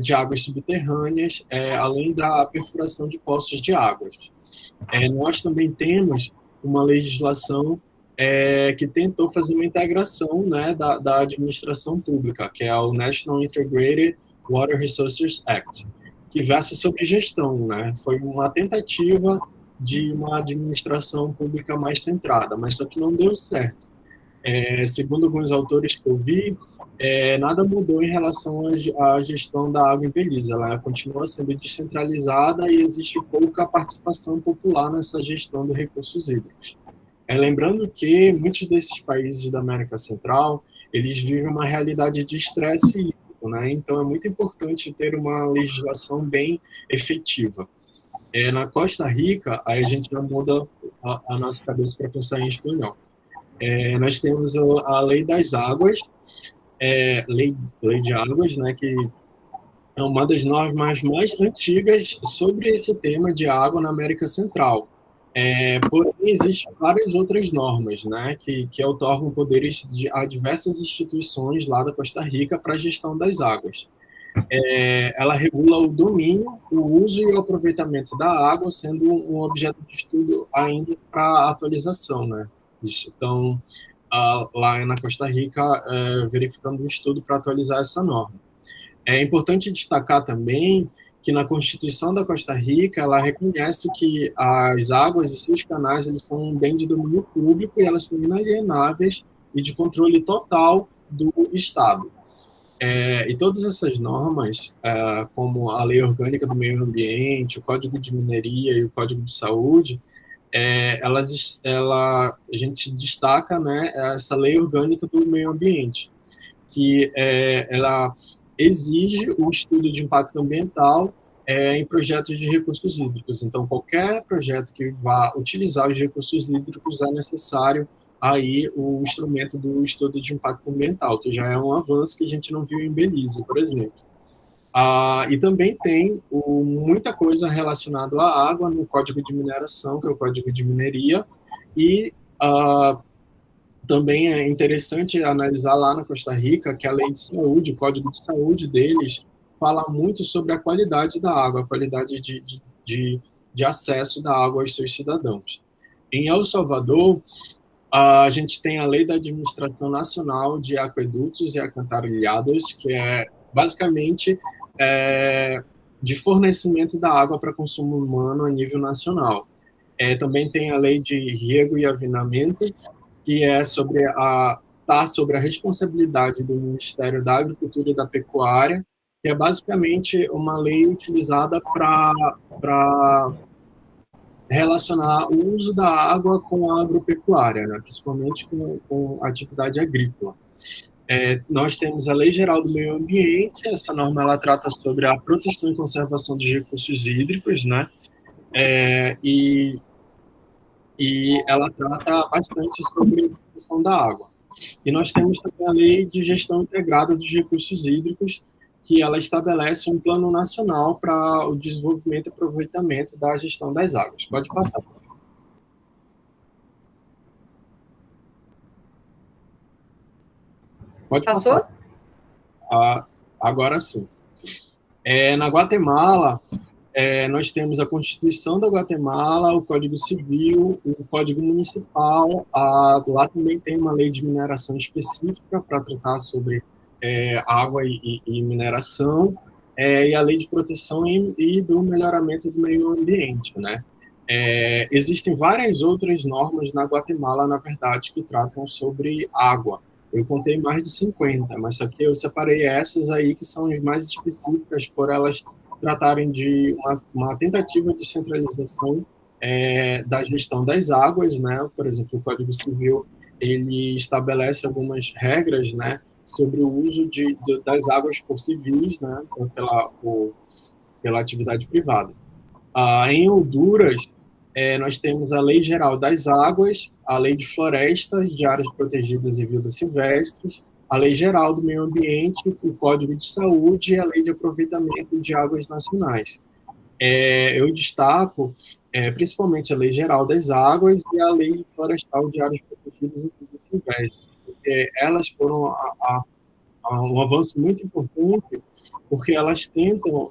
de águas subterrâneas, além da perfuração de poços de águas. Nós também temos uma legislação que tentou fazer uma integração, né, da administração pública, que é o National Integrated Water Resources Act, que versa sobre gestão, né? Foi uma tentativa de uma administração pública mais centrada, mas só que não deu certo. Segundo alguns autores que eu vi, nada mudou em relação à gestão da água em Belize. Ela continua sendo descentralizada e existe pouca participação popular nessa gestão de recursos hídricos. Lembrando que muitos desses países da América Central, eles vivem uma realidade de estresse hídrico, né? Então é muito importante ter uma legislação bem efetiva. Na Costa Rica, aí a gente já muda a nossa cabeça para pensar em espanhol. Nós temos a Lei das Águas, lei de Águas, né, que é uma das normas mais antigas sobre esse tema de água na América Central. Porém, existem várias outras normas, né, que outorgam poderes a diversas instituições lá da Costa Rica para a gestão das águas. Ela regula o domínio, o uso e o aproveitamento da água, sendo um objeto de estudo ainda para atualização, né? Isso. Então, lá na Costa Rica, verificando um estudo para atualizar essa norma. É importante destacar também que na Constituição da Costa Rica, ela reconhece que as águas e seus canais, eles são um bem de domínio público e elas são inalienáveis e de controle total do Estado. E todas essas normas, como a Lei Orgânica do Meio Ambiente, o Código de Mineria e o Código de Saúde, a gente destaca, né, essa Lei Orgânica do Meio Ambiente, que ela exige o estudo de impacto ambiental em projetos de recursos hídricos. Então, qualquer projeto que vá utilizar os recursos hídricos é necessário aí o instrumento do estudo de impacto ambiental, que já é um avanço que a gente não viu em Belize, por exemplo. E também tem muita coisa relacionada à água no Código de Mineração, que é o Código de Mineria, e também é interessante analisar lá na Costa Rica que a Lei de Saúde, o Código de Saúde deles, fala muito sobre a qualidade da água, a qualidade de acesso da água aos seus cidadãos. Em El Salvador, a gente tem a Lei da Administração Nacional de Aquedutos e Alcantarilhados, que é basicamente de fornecimento da água para consumo humano a nível nacional. Também tem a Lei de Riego e Avinamento, que é sobre a responsabilidade do Ministério da Agricultura e da Pecuária, que é basicamente uma lei utilizada para relacionar o uso da água com a agropecuária, né, principalmente com a atividade agrícola. Nós temos a Lei Geral do Meio Ambiente, essa norma ela trata sobre a proteção e conservação dos recursos hídricos, né, e ela trata bastante sobre a proteção da água. E nós temos também a Lei de Gestão Integrada dos Recursos Hídricos, que ela estabelece um plano nacional para o desenvolvimento e aproveitamento da gestão das águas. Pode passar. Pode Passou? Passar. Agora sim. Na Guatemala, Nós temos a Constituição da Guatemala, o Código Civil, o Código Municipal, lá também tem uma lei de mineração específica para tratar sobre água e mineração, e a lei de proteção e do melhoramento do meio ambiente, né? Existem várias outras normas na Guatemala, na verdade, que tratam sobre água. Eu contei mais de 50, mas só que eu separei essas aí que são as mais específicas por elas tratarem de uma tentativa de centralização da gestão das águas, né? Por exemplo, o Código Civil, ele estabelece algumas regras, né, sobre o uso das águas por civis, né, pela atividade privada. Em Honduras, nós temos a Lei Geral das Águas, a Lei de Florestas, de Áreas Protegidas e Vidas Silvestres, a Lei Geral do Meio Ambiente, o Código de Saúde e a Lei de Aproveitamento de Águas Nacionais. Eu destaco principalmente a Lei Geral das Águas e a Lei Florestal de Áreas Protegidas e Vidas Silvestres, porque elas foram um avanço muito importante, porque elas tentam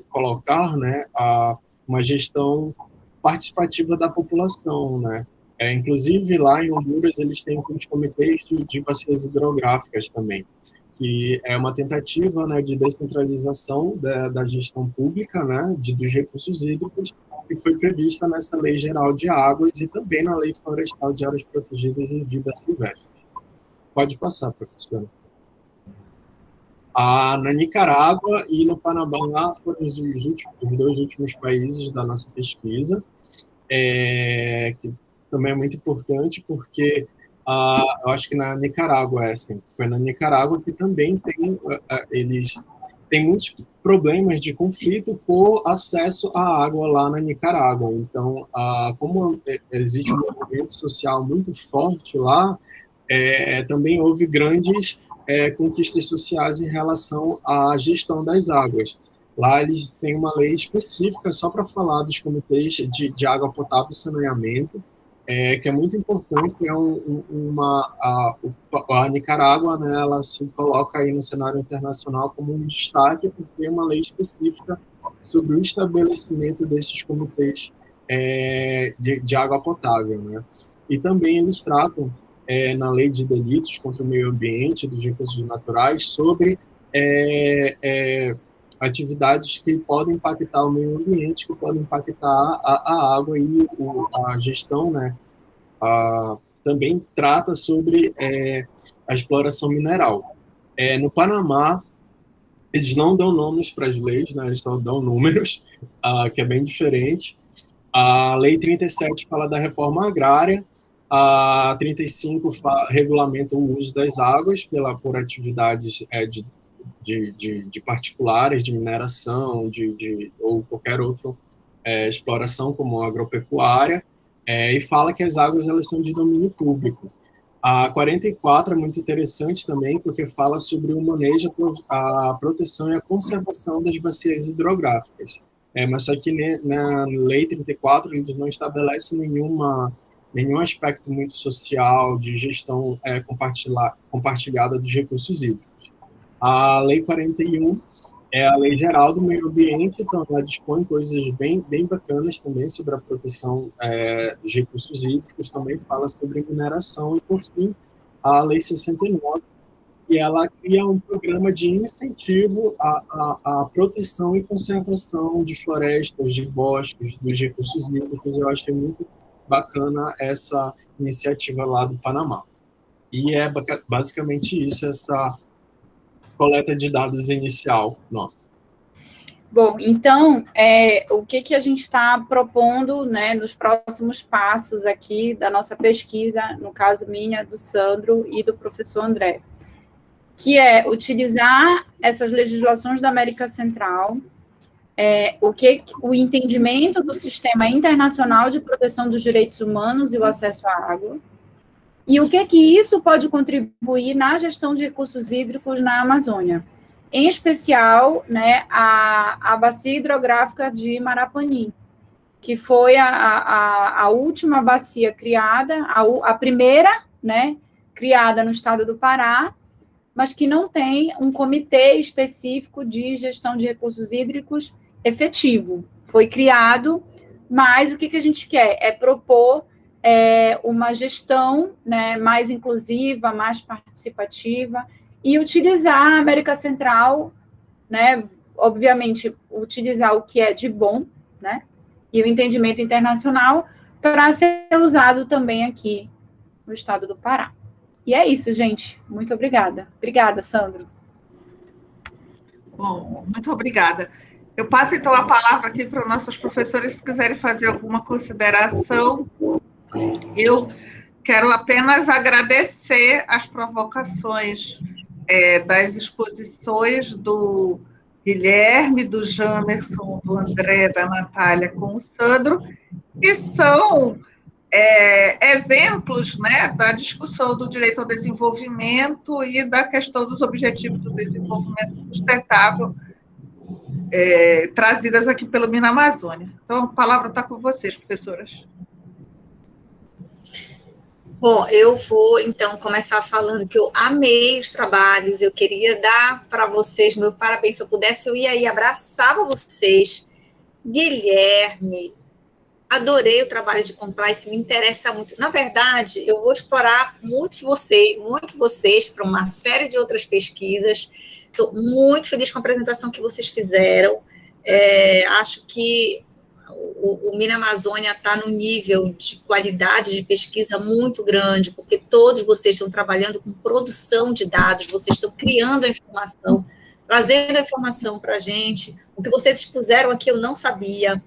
colocar, né, uma gestão participativa da população, né? Inclusive, lá em Honduras, eles têm os comitês de bacias hidrográficas também, que é uma tentativa, né, de descentralização da gestão pública, né, dos recursos hídricos, que foi prevista nessa Lei Geral de Águas e também na Lei Florestal de Áreas Protegidas e Vida Silvestre. Pode passar, professora. Na Nicarágua e no Panamá foram os dois últimos países da nossa pesquisa, que também é muito importante, porque eu acho que na Nicarágua, foi na Nicarágua que também eles têm muitos problemas de conflito por acesso à água lá na Nicarágua. Então, como existe um movimento social muito forte lá, também houve grandes conquistas sociais em relação à gestão das águas. Lá eles têm uma lei específica só para falar dos comitês de água potável e saneamento, que é muito importante, a Nicarágua, né, ela se coloca aí no cenário internacional como um destaque, porque tem uma lei específica sobre o estabelecimento desses comitês de água potável, né? E também eles tratam, na lei de delitos contra o meio ambiente, dos recursos naturais, sobre atividades que podem impactar o meio ambiente, que podem impactar a água e a gestão, né? Também trata sobre a exploração mineral. No Panamá, eles não dão nomes para as leis, né? Eles só dão números, que é bem diferente. A Lei 37 fala da reforma agrária, a 35 regulamenta o uso das águas por atividades de particulares, de mineração, ou qualquer outra exploração, como agropecuária, e fala que as águas elas são de domínio público. A 44 é muito interessante também, porque fala sobre o manejo, a proteção e a conservação das bacias hidrográficas. Mas só que na Lei 34 eles não estabelecem nenhum aspecto muito social de gestão compartilhada dos recursos hídricos. A Lei 41 é a Lei Geral do Meio Ambiente, então ela dispõe coisas bem bacanas também sobre a proteção dos recursos hídricos, também fala sobre mineração, e, por fim, a Lei 69, e ela cria um programa de incentivo à proteção e conservação de florestas, de bosques, dos recursos hídricos. Eu achei muito bacana essa iniciativa lá do Panamá. E é basicamente isso, essa coleta de dados inicial nossa. Bom, então, o que a gente está propondo, né, nos próximos passos aqui da nossa pesquisa, no caso minha, do Sandro e do professor André, que é utilizar essas legislações da América Central, o entendimento do sistema internacional de proteção dos direitos humanos e o acesso à água, e o que isso pode contribuir na gestão de recursos hídricos na Amazônia. Em especial, né, a bacia hidrográfica de Marapanim, que foi a última bacia criada, a primeira, né, criada no estado do Pará, mas que não tem um comitê específico de gestão de recursos hídricos efetivo. Foi criado, mas o que a gente quer é propor uma gestão, né, mais inclusiva, mais participativa, e utilizar a América Central, né, obviamente, utilizar o que é de bom, né, e o entendimento internacional para ser usado também aqui no estado do Pará. E é isso, gente. Muito obrigada. Obrigada, Sandro. Bom, muito obrigada. Eu passo, então, a palavra aqui para os nossos professores, se quiserem fazer alguma consideração. Eu quero apenas agradecer as provocações das exposições do Guilherme, do Jamerson, do André, da Natália com o Sandro, que são exemplos, né, da discussão do direito ao desenvolvimento e da questão dos objetivos do desenvolvimento sustentável trazidas aqui pelo Minamazônia. Então, a palavra está com vocês, professoras. Bom, eu vou, então, começar falando que eu amei os trabalhos, eu queria dar para vocês meu parabéns, se eu pudesse, eu ia aí, abraçava vocês. Guilherme, adorei o trabalho de compliance, me interessa muito. Na verdade, eu vou explorar muito vocês para uma série de outras pesquisas. Estou muito feliz com a apresentação que vocês fizeram. Acho que o Minamazônia está num nível de qualidade de pesquisa muito grande, porque todos vocês estão trabalhando com produção de dados, vocês estão criando a informação, trazendo a informação para a gente. O que vocês expuseram aqui eu não sabia,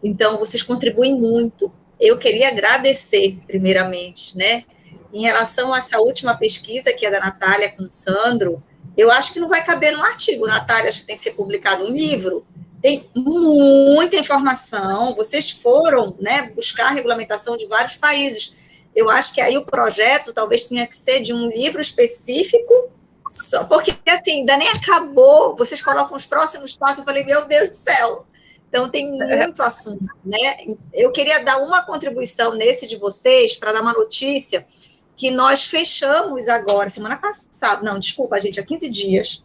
então vocês contribuem muito. Eu queria agradecer, primeiramente, né? Em relação a essa última pesquisa, que é da Natália com o Sandro, eu acho que não vai caber num artigo, Natália, acho que tem que ser publicado um livro. Tem muita informação, vocês foram, né, buscar a regulamentação de vários países. Eu acho que aí o projeto talvez tenha que ser de um livro específico, só porque, assim, ainda nem acabou, vocês colocam os próximos passos, eu falei, meu Deus do céu. Então, tem muito assunto, né? Eu queria dar uma contribuição nesse de vocês, para dar uma notícia, que nós fechamos agora, semana passada, não, desculpa, gente, há 15 dias,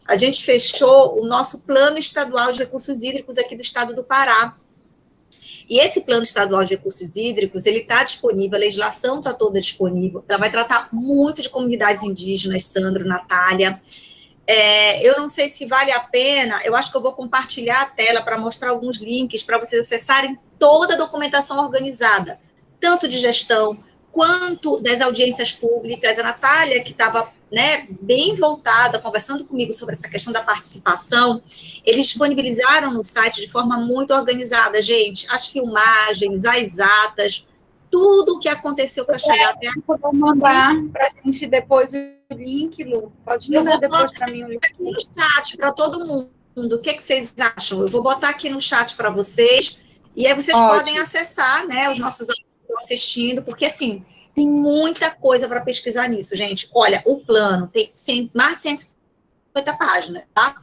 a gente fechou o nosso plano estadual de recursos hídricos aqui do estado do Pará. E esse plano estadual de recursos hídricos, ele está disponível, a legislação está toda disponível, ela vai tratar muito de comunidades indígenas, Sandro, Natália. Eu não sei se vale a pena, eu acho que eu vou compartilhar a tela para mostrar alguns links para vocês acessarem toda a documentação organizada, tanto de gestão, quanto das audiências públicas. A Natália, que estava, né, bem voltada, conversando comigo sobre essa questão da participação, eles disponibilizaram no site de forma muito organizada, gente, as filmagens, as atas, tudo o que aconteceu para chegar até aqui. Eu vou mandar para a gente depois o link, Lu. Pode mandar depois para mim o link. Aqui no chat para todo mundo. O que vocês acham? Eu vou botar aqui no chat para vocês, e aí vocês podem acessar, né, os nossos alunos que estão assistindo, porque, assim, tem muita coisa para pesquisar nisso, gente. Olha, o plano tem mais de 150 páginas, tá?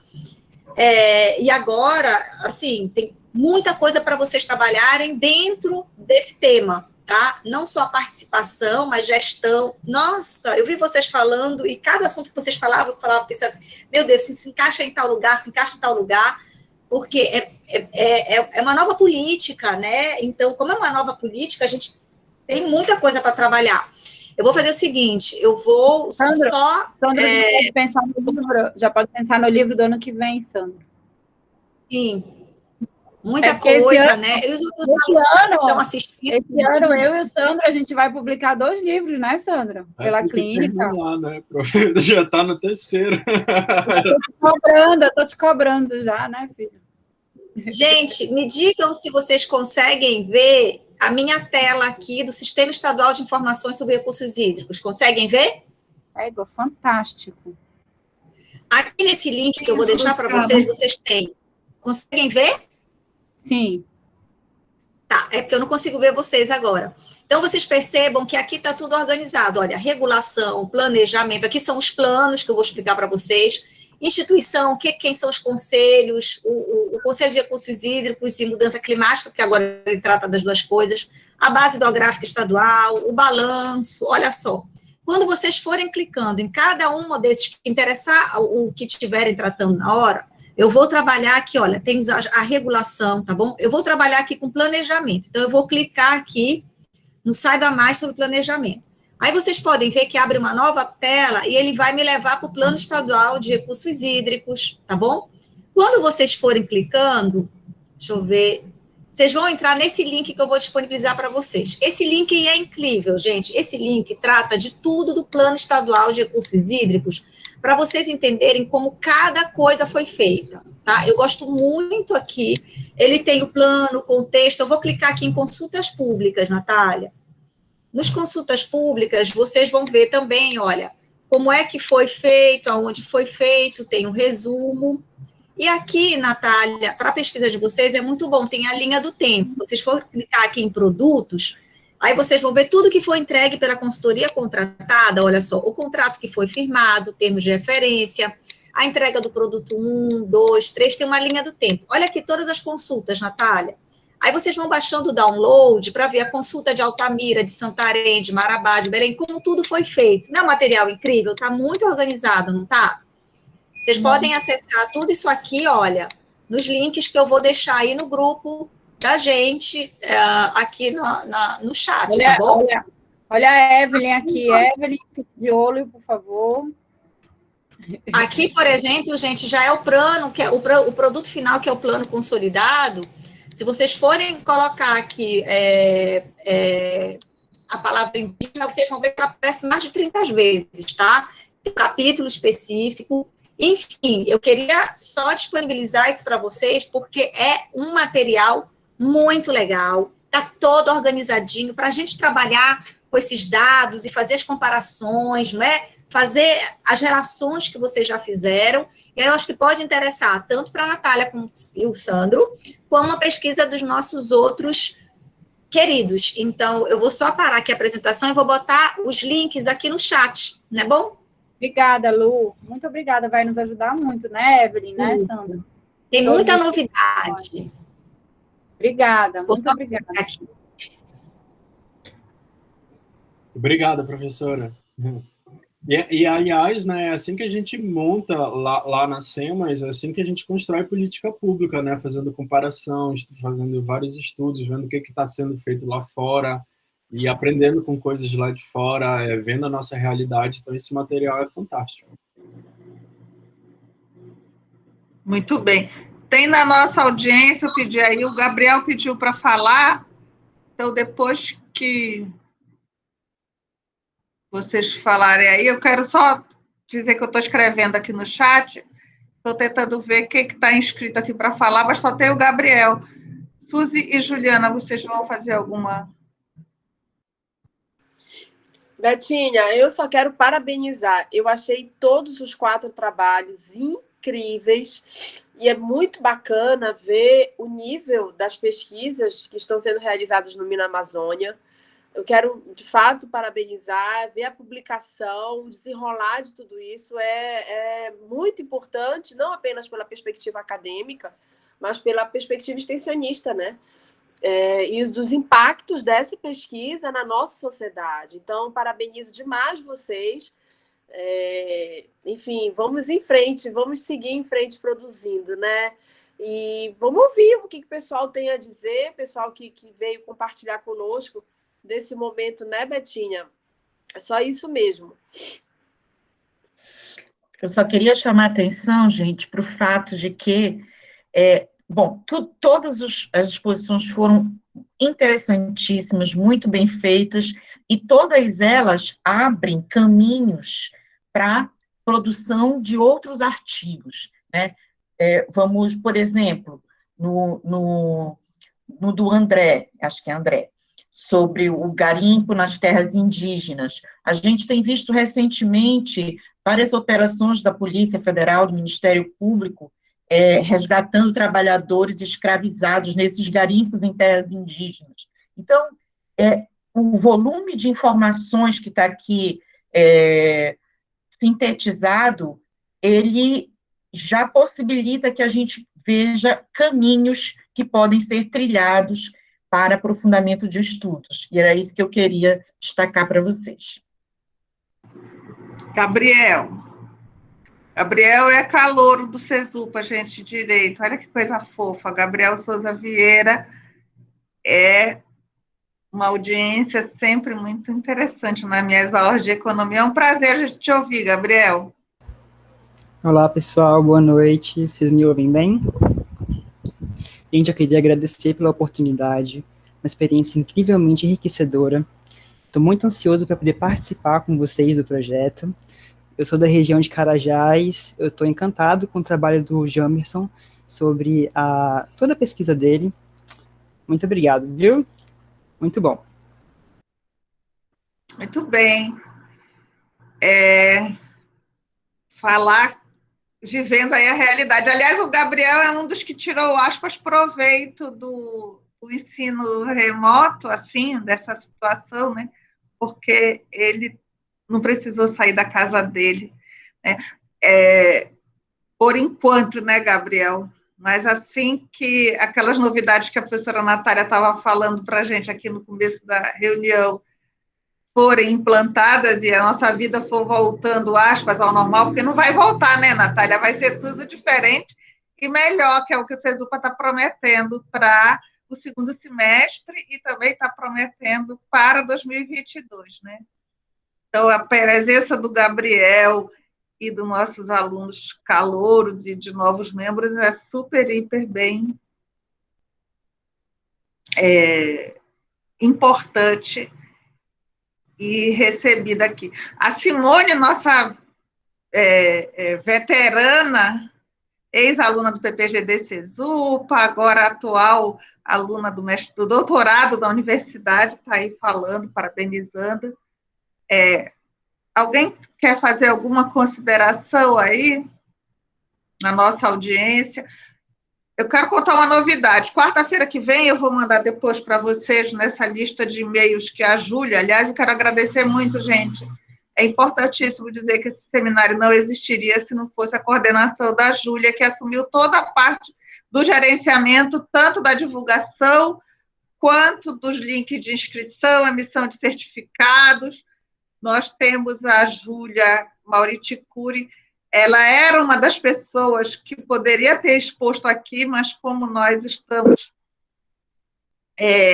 E agora, assim, tem muita coisa para vocês trabalharem dentro desse tema, tá? Não só a participação, mas gestão. Nossa, eu vi vocês falando, e cada assunto que vocês falavam, eu falava, pensava assim, meu Deus, se encaixa em tal lugar, se encaixa em tal lugar, porque é uma nova política, né? Então, como é uma nova política, a gente tem muita coisa para trabalhar. Eu vou fazer o seguinte, eu vou Sandra, só... Sandra, já pode pensar no livro do ano que vem, Sandra. Sim. Muita coisa, ano, né? E os outros estão assistindo. Esse ano, eu e o Sandro, a gente vai publicar 2 livros, né, Sandra? Pela clínica. Lá, né? Já está no terceiro. Eu tô te cobrando já, né, filho? Gente, me digam se vocês conseguem ver a minha tela aqui do Sistema Estadual de Informações sobre Recursos Hídricos. Conseguem ver? Fantástico. Aqui nesse link que eu vou deixar para vocês, vocês têm. Conseguem ver? Sim. Tá, é porque eu não consigo ver vocês agora. Então, vocês percebam que aqui está tudo organizado. Olha, regulação, planejamento, aqui são os planos que eu vou explicar para vocês. Instituição, quem são os conselhos, o Conselho de Recursos Hídricos e Mudança Climática, que agora ele trata das duas coisas, a base hidrográfica estadual, o balanço, olha só. Quando vocês forem clicando em cada um desses que interessar, o que estiverem tratando na hora, Eu vou trabalhar aqui, olha, temos a regulação, tá bom? Eu vou trabalhar aqui com planejamento. Então, eu vou clicar aqui no Saiba Mais sobre Planejamento. Aí vocês podem ver que abre uma nova tela e ele vai me levar para o Plano Estadual de Recursos Hídricos, tá bom? Quando vocês forem clicando, deixa eu ver, vocês vão entrar nesse link que eu vou disponibilizar para vocês. Esse link é incrível, gente. Esse link trata de tudo do Plano Estadual de Recursos Hídricos, para vocês entenderem como cada coisa foi feita, tá? Eu gosto muito aqui. Ele tem o plano, o contexto. Eu vou clicar aqui em consultas públicas, Natália. Nos consultas públicas, vocês vão ver também, olha, como é que foi feito, aonde foi feito, tem um resumo. E aqui, Natália, para a pesquisa de vocês é muito bom, tem a linha do tempo. Vocês for clicar aqui em produtos, aí vocês vão ver tudo que foi entregue pela consultoria contratada, olha só, o contrato que foi firmado, termos de referência, a entrega do produto 1, 2, 3, tem uma linha do tempo. Olha aqui todas as consultas, Natália. Aí vocês vão baixando o download para ver a consulta de Altamira, de Santarém, de Marabá, de Belém, como tudo foi feito. Não é um material incrível? Está muito organizado, não está? Vocês podem acessar tudo isso aqui, olha, nos links que eu vou deixar aí no grupo da gente, aqui no chat, olha, tá bom? Olha a Evelyn aqui. Evelyn, de olho, por favor. Aqui, por exemplo, gente, já é o plano, que é o produto final, que é o plano consolidado. Se vocês forem colocar aqui a palavra indígena, vocês vão ver que ela aparece mais de 30 vezes, tá? Tem um capítulo específico. Enfim, eu queria só disponibilizar isso para vocês, porque é um material muito legal, tá todo organizadinho, para a gente trabalhar com esses dados e fazer as comparações, não é? Fazer as relações que vocês já fizeram, e aí eu acho que pode interessar tanto para a Natália e o Sandro, como a pesquisa dos nossos outros queridos. Então, eu vou só parar aqui a apresentação e vou botar os links aqui no chat, não é bom? Obrigada, Lu. Muito obrigada, vai nos ajudar muito, né, Evelyn, né, Sandra? Tem muita novidade. Obrigada, muito obrigada. Aqui. Obrigado, professora. Aliás, né, assim que a gente monta lá na SEMAS, é assim que a gente constrói política pública, né, fazendo comparação, fazendo vários estudos, vendo o que está sendo feito lá fora e aprendendo com coisas lá de fora, vendo a nossa realidade. Então, esse material é fantástico. Muito bem. Tem na nossa audiência, eu pedi aí, o Gabriel pediu para falar, então depois que vocês falarem aí, eu quero só dizer que eu estou escrevendo aqui no chat, estou tentando ver quem que está inscrito aqui para falar, mas só tem o Gabriel. Suzy e Juliana, vocês vão fazer alguma... Betinha, eu só quero parabenizar. Eu achei todos os 4 trabalhos incríveis e é muito bacana ver o nível das pesquisas que estão sendo realizadas no Mina Amazônia. Eu quero, de fato, parabenizar, ver a publicação, o desenrolar de tudo isso é muito importante, não apenas pela perspectiva acadêmica, mas pela perspectiva extensionista, né? E dos impactos dessa pesquisa na nossa sociedade. Então, parabenizo demais vocês. Enfim, vamos em frente, vamos seguir em frente produzindo, né? E vamos ouvir o que o pessoal tem a dizer, pessoal que veio compartilhar conosco desse momento, né, Betinha? É só isso mesmo. Eu só queria chamar a atenção, gente, para o fato de que todas as exposições foram interessantíssimas, muito bem feitas, e todas elas abrem caminhos para produção de outros artigos, né? Vamos, por exemplo, no do André, acho que é André, sobre o garimpo nas terras indígenas. A gente tem visto recentemente várias operações da Polícia Federal, do Ministério Público, resgatando trabalhadores escravizados nesses garimpos em terras indígenas. Então, o volume de informações que está aqui sintetizado, ele já possibilita que a gente veja caminhos que podem ser trilhados para aprofundamento de estudos. E era isso que eu queria destacar para vocês. Gabriel, Gabriel é calouro do Cesupa, gente, direito. Olha que coisa fofa. Gabriel Souza Vieira é uma audiência sempre muito interessante nas minhas aulas de economia. É um prazer a gente te ouvir, Gabriel. Olá, pessoal, boa noite. Vocês me ouvem bem? Gente, eu queria agradecer pela oportunidade, uma experiência incrivelmente enriquecedora. Estou muito ansioso para poder participar com vocês do projeto. Eu sou da região de Carajás, eu estou encantado com o trabalho do Jamerson sobre toda a pesquisa dele. Muito obrigado, viu? Muito bom. Muito bem. Falar, vivendo aí a realidade. Aliás, o Gabriel é um dos que tirou, aspas, proveito do ensino remoto, assim, dessa situação, né? Porque ele não precisou sair da casa dele, né? Por enquanto, né, Gabriel? Mas assim que aquelas novidades que a professora Natália estava falando para a gente aqui no começo da reunião forem implantadas e a nossa vida for voltando, aspas, ao normal, porque não vai voltar, né, Natália? Vai ser tudo diferente e melhor, que é o que o Cesupa está prometendo para o segundo semestre e também está prometendo para 2022, né? Então, a presença do Gabriel e dos nossos alunos calouros e de novos membros é super, hiper bem importante e recebida aqui. A Simone, nossa veterana, ex-aluna do PPGD Cesupa, agora atual aluna do doutorado da universidade, está aí falando, parabenizando. Alguém quer fazer alguma consideração aí na nossa audiência? Eu quero contar uma novidade. Quarta-feira que vem, eu vou mandar depois para vocês nessa lista de e-mails que a Júlia, aliás, eu quero agradecer muito, gente. É importantíssimo dizer que esse seminário não existiria se não fosse a coordenação da Júlia, que assumiu toda a parte do gerenciamento, tanto da divulgação, quanto dos links de inscrição, emissão de certificados. Nós temos a Júlia Mauriticuri, ela era uma das pessoas que poderia ter exposto aqui, mas como nós estamos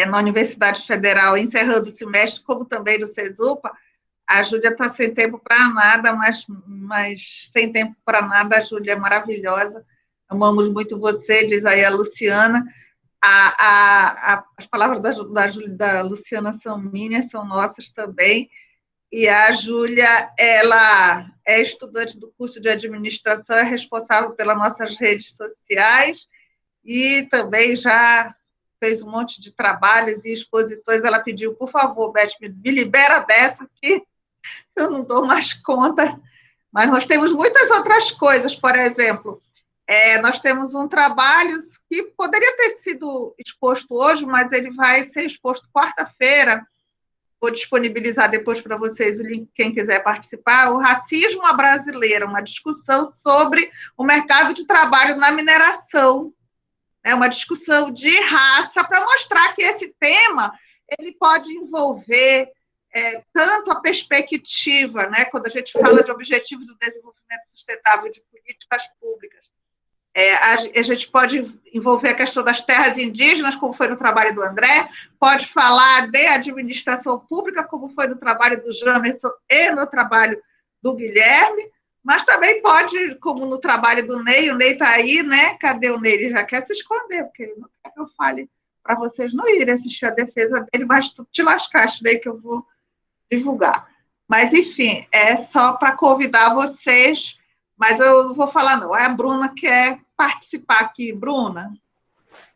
na Universidade Federal encerrando o semestre, como também no Cesupa, a Júlia está sem tempo para nada, mas sem tempo para nada, a Júlia é maravilhosa, amamos muito você, diz aí a Luciana. As palavras da Luciana são minhas, são nossas também. E a Júlia, ela é estudante do curso de administração, é responsável pelas nossas redes sociais e também já fez um monte de trabalhos e exposições. Ela pediu, por favor, Beth, me libera dessa aqui, eu não dou mais conta. Mas nós temos muitas outras coisas, por exemplo, nós temos um trabalho que poderia ter sido exposto hoje, mas ele vai ser exposto quarta-feira. Vou disponibilizar depois para vocês o link, quem quiser participar, o racismo à brasileira, uma discussão sobre o mercado de trabalho na mineração. É uma discussão de raça para mostrar que esse tema ele pode envolver tanto a perspectiva, né, quando a gente fala de objetivos do desenvolvimento sustentável de políticas públicas, a gente pode envolver a questão das terras indígenas, como foi no trabalho do André, pode falar de administração pública, como foi no trabalho do Jamerson e no trabalho do Guilherme, mas também pode, como no trabalho do Ney, o Ney está aí, né? Cadê o Ney? Ele já quer se esconder, porque ele não quer que eu fale para vocês não irem assistir a defesa dele, mas tu te lascaste, daí que eu vou divulgar. Mas, enfim, é só para convidar vocês, mas eu não vou falar não, a Bruna quer participar aqui. Bruna?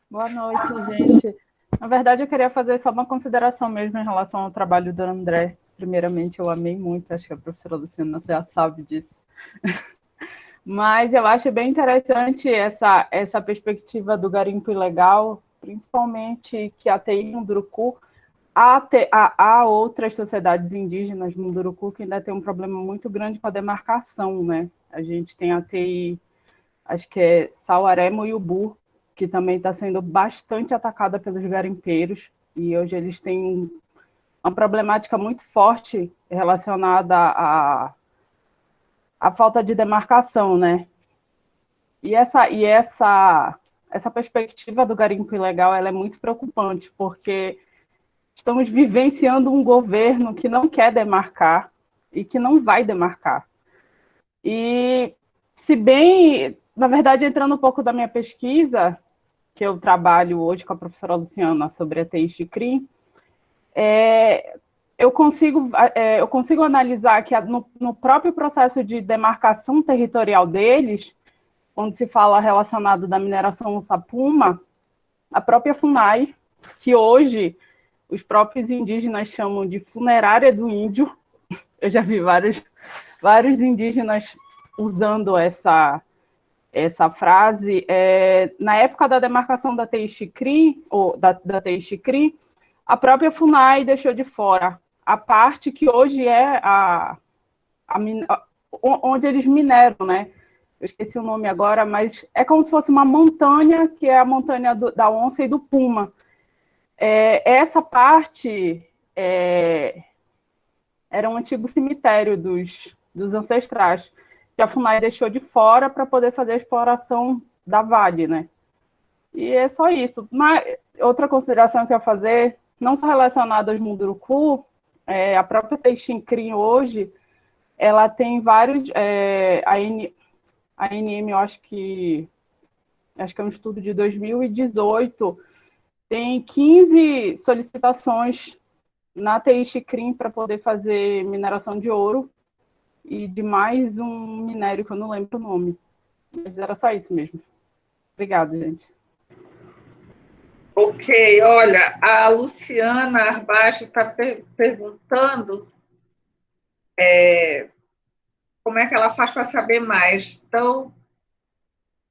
Boa noite, gente. Na verdade, eu queria fazer só uma consideração mesmo em relação ao trabalho do André. Primeiramente, eu amei muito, acho que a professora Luciana já sabe disso. Mas eu acho bem interessante essa perspectiva do garimpo ilegal, principalmente que a TI Munduruku, há outras sociedades indígenas no Munduruku que ainda tem um problema muito grande com a demarcação, né? A gente tem a TI, acho que é Sauaré Moiubu, que também está sendo bastante atacada pelos garimpeiros, e hoje eles têm uma problemática muito forte relacionada a falta de demarcação, né? E essa perspectiva do garimpo ilegal, ela é muito preocupante, porque estamos vivenciando um governo que não quer demarcar e que não vai demarcar. E, se bem, na verdade, entrando um pouco da minha pesquisa, que eu trabalho hoje com a professora Luciana sobre a TI-CRIM, eu consigo analisar que no próprio processo de demarcação territorial deles, quando se fala relacionado da mineração onça-puma, a própria FUNAI, que hoje os próprios indígenas chamam de funerária do índio, eu já vi vários indígenas usando essa frase, na época da demarcação da TI-CRIM, a própria FUNAI deixou de fora a parte que hoje é onde eles mineram, né? Eu esqueci o nome agora, mas é como se fosse uma montanha, que é a montanha da onça e do puma. Essa parte era um antigo cemitério dos ancestrais, que a FUNAI deixou de fora para poder fazer a exploração da Vale, né? E é só isso. Mas outra consideração que eu ia fazer, não só relacionada aos Munduruku, a própria TI-CRIM hoje, ela tem vários... A ANM, eu acho que é um estudo de 2018, tem 15 solicitações na TI-CRIM para poder fazer mineração de ouro e de mais um minério que eu não lembro o nome. Mas era só isso mesmo. Obrigada, gente. Ok, olha, a Luciana Arbache está perguntando como é que ela faz para saber mais. Então,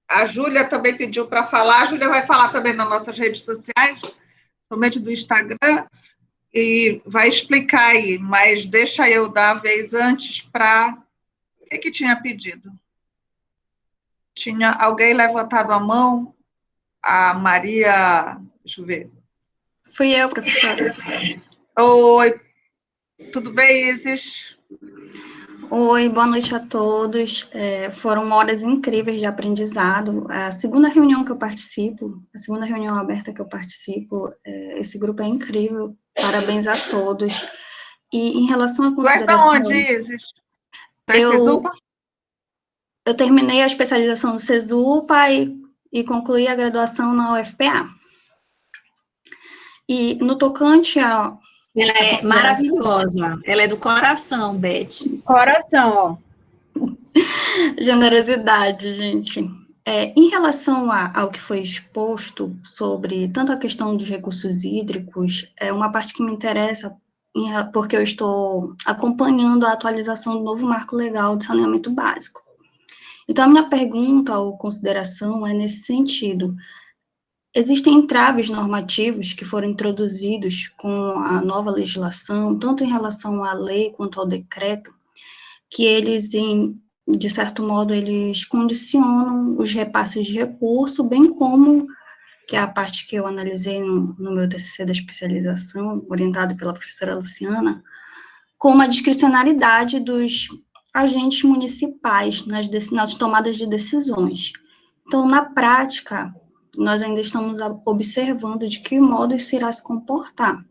a Júlia também pediu para falar. A Júlia vai falar também nas nossas redes sociais, somente do Instagram, e vai explicar aí, mas deixa eu dar a vez antes para... O que tinha pedido? Tinha alguém levantado a mão? A Maria... Deixa eu ver. Fui eu, professora. Oi, tudo bem, Isis? Oi, boa noite a todos. Foram horas incríveis de aprendizado. A segunda reunião que eu participo, a segunda reunião aberta que eu participo, esse grupo é incrível. Parabéns a todos. E em relação à consideração... Vai para onde, Isis? Eu terminei a especialização no CESUPA e concluí a graduação na UFPA. E no tocante a... Ela é maravilhosa, ela é do coração, Beth. Coração, ó. Generosidade, gente. Em relação ao que foi exposto sobre tanto a questão dos recursos hídricos, é uma parte que me interessa, porque eu estou acompanhando a atualização do novo marco legal de saneamento básico. Então, a minha pergunta ou consideração é nesse sentido. Existem entraves normativos que foram introduzidos com a nova legislação, tanto em relação à lei quanto ao decreto, que eles, de certo modo, eles condicionam os repasses de recurso, bem como, que é a parte que eu analisei no meu TCC da especialização, orientado pela professora Luciana, com uma discricionariedade dos agentes municipais nas tomadas de decisões. Então, na prática, nós ainda estamos observando de que modo isso irá se comportar.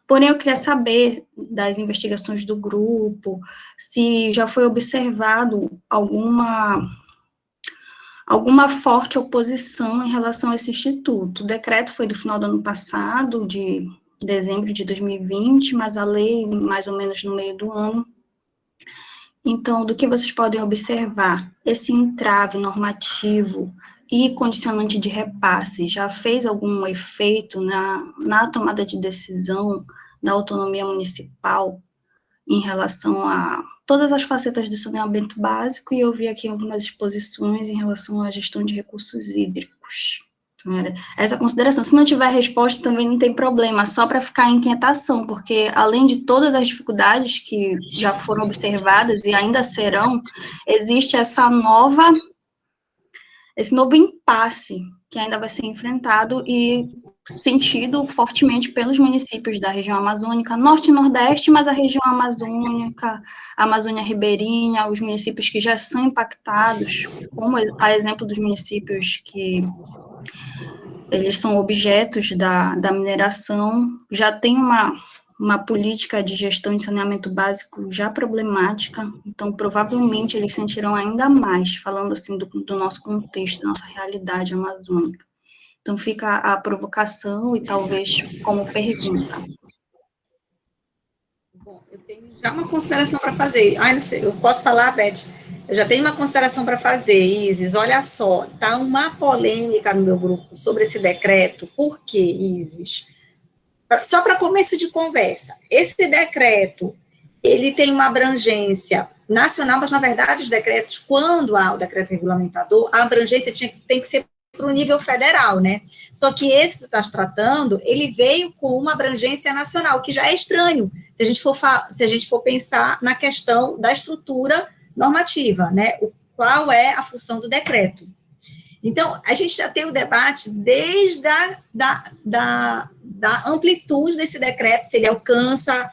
Porém, eu queria saber das investigações do grupo, se já foi observado alguma forte oposição em relação a esse instituto. O decreto foi do final do ano passado, de dezembro de 2020, mas a lei mais ou menos no meio do ano. Então, do que vocês podem observar, esse entrave normativo e condicionante de repasse já fez algum efeito na tomada de decisão da autonomia municipal em relação a todas as facetas do saneamento básico, e eu vi aqui algumas exposições em relação à gestão de recursos hídricos. Então, essa consideração, se não tiver resposta, também não tem problema, só para ficar em inquietação, porque além de todas as dificuldades que já foram observadas e ainda serão, existe esse novo impasse que ainda vai ser enfrentado, e sentido fortemente pelos municípios da região amazônica, norte e nordeste, mas a região amazônica, a Amazônia ribeirinha, os municípios que já são impactados, como a exemplo dos municípios que eles são objetos da mineração, já tem uma política de gestão de saneamento básico já problemática, então provavelmente eles sentirão ainda mais, falando assim do nosso contexto, da nossa realidade amazônica. Então fica a provocação e talvez como pergunta. Bom, eu tenho já uma consideração para fazer. Ai, não sei, eu posso falar, Beth? Eu já tenho uma consideração para fazer, Isis. Olha só, tá uma polêmica no meu grupo sobre esse decreto. Por quê, Isis? Só para começo de conversa, esse decreto, ele tem uma abrangência nacional, mas, na verdade, os decretos, quando há o decreto regulamentador, a abrangência tem que ser para o nível federal, né? Só que esse que você está tratando, ele veio com uma abrangência nacional, que já é estranho, se a gente for pensar na questão da estrutura normativa, né? Qual é a função do decreto. Então, a gente já tem o debate desde da amplitude desse decreto, se ele alcança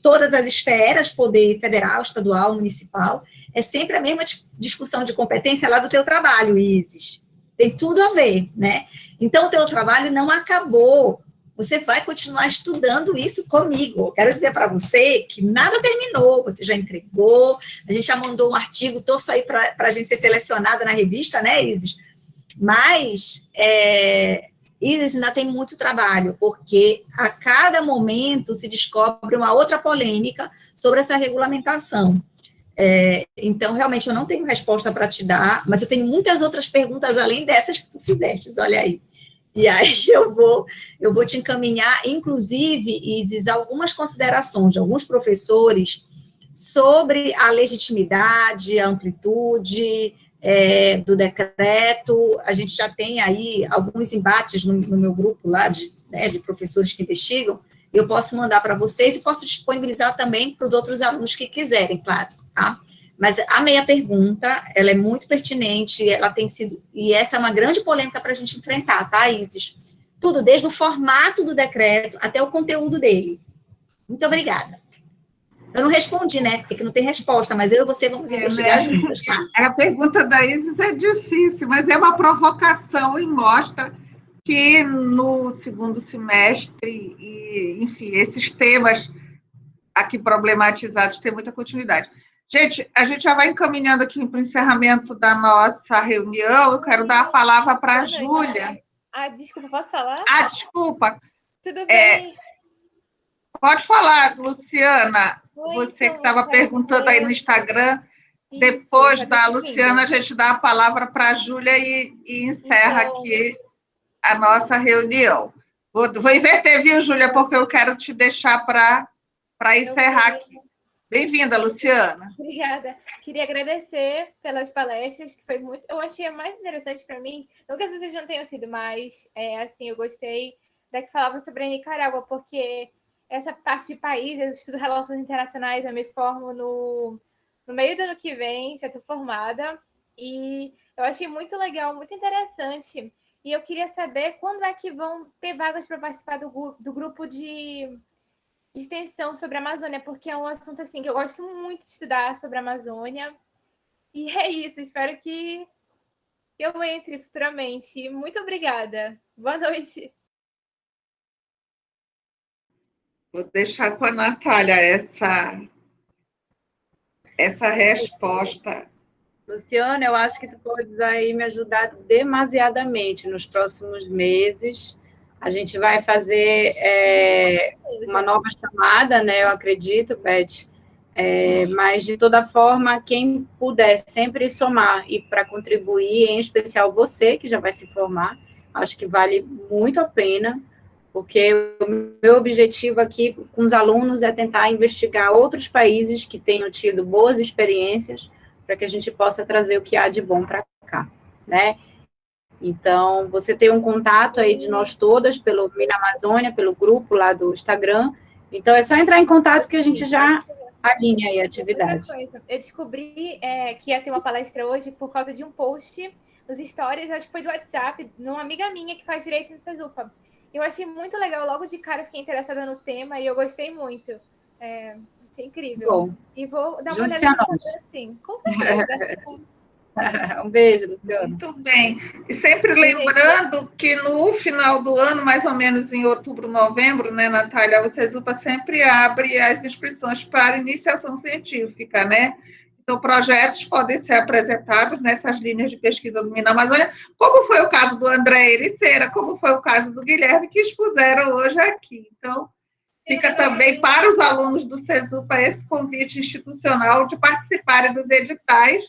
todas as esferas, poder federal, estadual, municipal, é sempre a mesma discussão de competência lá do teu trabalho, Isis. Tem tudo a ver, né? Então, o teu trabalho não acabou. Você vai continuar estudando isso comigo. Eu quero dizer para você que nada terminou, você já entregou, a gente já mandou um artigo, torço aí para a gente ser selecionada na revista, né, Isis? Mas, Isis, ainda tem muito trabalho, porque a cada momento se descobre uma outra polêmica sobre essa regulamentação. Então, realmente, eu não tenho resposta para te dar, mas eu tenho muitas outras perguntas além dessas que tu fizeste, olha aí. E aí eu vou te encaminhar, inclusive, Isis, algumas considerações de alguns professores sobre a legitimidade, a amplitude do decreto. A gente já tem aí alguns embates no meu grupo lá de professores que investigam. Eu posso mandar para vocês e posso disponibilizar também para os outros alunos que quiserem, claro, tá? Mas a meia pergunta, ela é muito pertinente, ela tem sido, e essa é uma grande polêmica para a gente enfrentar, tá, Isis? Tudo, desde o formato do decreto até o conteúdo dele. Muito obrigada. Eu não respondi, né, porque não tem resposta, mas eu e você vamos investigar juntas, tá? A pergunta da Isis é difícil, mas é uma provocação e mostra que no segundo semestre, enfim, esses temas aqui problematizados têm muita continuidade. Gente, a gente já vai encaminhando aqui para o encerramento da nossa reunião. Eu quero dar a palavra para a Júlia. Desculpa, posso falar? Desculpa. Tudo bem. Pode falar, Luciana. Você então, que estava perguntando aí no Instagram. Depois da Luciana, a gente dá a palavra para a Júlia e encerra aqui a nossa reunião. Vou inverter, viu, Júlia, porque eu quero te deixar para encerrar aqui. Bem-vinda, Luciana. Obrigada. Queria agradecer pelas palestras, que foi muito... Eu achei a mais interessante para mim, não que vocês não tenham sido, mas, assim, eu gostei da que falava sobre a Nicarágua, porque essa parte de país, eu estudo relações internacionais, eu me formo no meio do ano que vem, já estou formada, e eu achei muito legal, muito interessante. E eu queria saber quando é que vão ter vagas para participar do grupo de extensão sobre a Amazônia, porque é um assunto assim que eu gosto muito de estudar sobre a Amazônia. E é isso, espero que eu entre futuramente. Muito obrigada. Boa noite. Vou deixar com a Natália essa resposta. Luciana, eu acho que tu podes aí me ajudar demasiadamente nos próximos meses. A gente vai fazer uma nova chamada, né? Eu acredito, Beth. Mas, de toda forma, quem puder sempre somar e para contribuir, em especial você, que já vai se formar, acho que vale muito a pena, porque o meu objetivo aqui com os alunos é tentar investigar outros países que tenham tido boas experiências, para que a gente possa trazer o que há de bom para cá, né? Então, você tem um contato aí de nós todas pelo Mina Amazônia, pelo grupo lá do Instagram. Então, é só entrar em contato que a gente já alinha aí a atividade. Eu descobri que ia ter uma palestra hoje por causa de um post nos stories, acho que foi do WhatsApp, de uma amiga minha que faz direito no Cesupa. Eu achei muito legal, logo de cara fiquei interessada no tema e eu gostei muito. Achei incrível. Bom, e vou dar uma junte-se olhada a no nós. Instagram, sim, com certeza. Um beijo, Luciana. Muito bem. E sempre lembrando que no final do ano, mais ou menos em outubro, novembro, né, Natália, o CESUPA sempre abre as inscrições para iniciação científica, né? Então, projetos podem ser apresentados nessas linhas de pesquisa do Mina Amazônia, como foi o caso do André Ericeira, como foi o caso do Guilherme, que expuseram hoje aqui. Então, fica também para os alunos do CESUPA esse convite institucional de participarem dos editais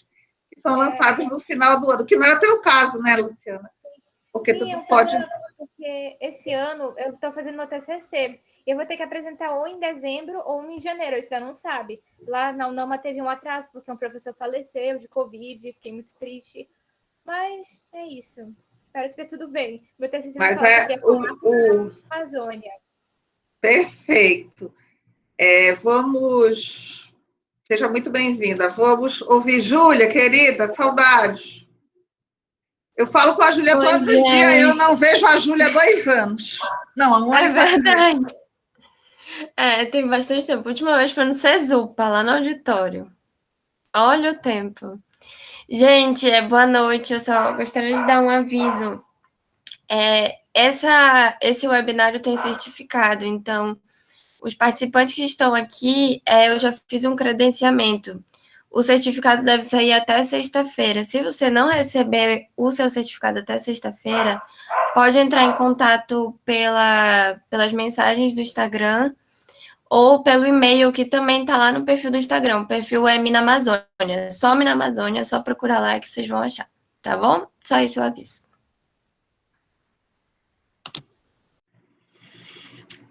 que são lançados no final do ano, que não é o teu caso, né, Luciana? Porque Sim, tu pode... Porque esse ano eu estou fazendo meu TCC, e eu vou ter que apresentar ou em dezembro ou em janeiro, a gente ainda não sabe. Lá na UNAMA teve um atraso, porque um professor faleceu de Covid, fiquei muito triste. Mas é isso. Espero que dê tudo bem. Meu TCC vai falar sobre a Amazônia. Perfeito. Seja muito bem-vinda. Vamos ouvir Júlia, querida, saudades. Eu falo com a Júlia todos os dias, eu não vejo a Júlia há 2 anos. Não, há 1 ano. É verdade. Tem bastante tempo. A última vez foi no CESUPA, lá no auditório. Olha o tempo. Gente, boa noite. Eu só gostaria de dar um aviso. Esse webinário tem certificado, então, os participantes que estão aqui, eu já fiz um credenciamento. O certificado deve sair até sexta-feira. Se você não receber o seu certificado até sexta-feira, pode entrar em contato pelas mensagens do Instagram ou pelo e-mail que também está lá no perfil do Instagram. O perfil é Mina Amazônia. Só Mina Amazônia, só procurar lá que vocês vão achar. Tá bom? Só isso eu aviso.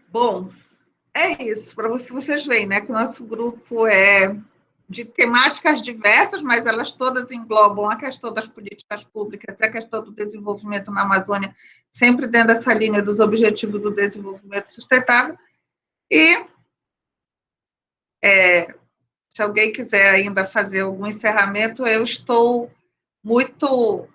Bom, é isso. Para vocês verem, né, que o nosso grupo é de temáticas diversas, mas elas todas englobam a questão das políticas públicas, a questão do desenvolvimento na Amazônia, sempre dentro dessa linha dos objetivos do desenvolvimento sustentável. E se alguém quiser ainda fazer algum encerramento, eu estou muito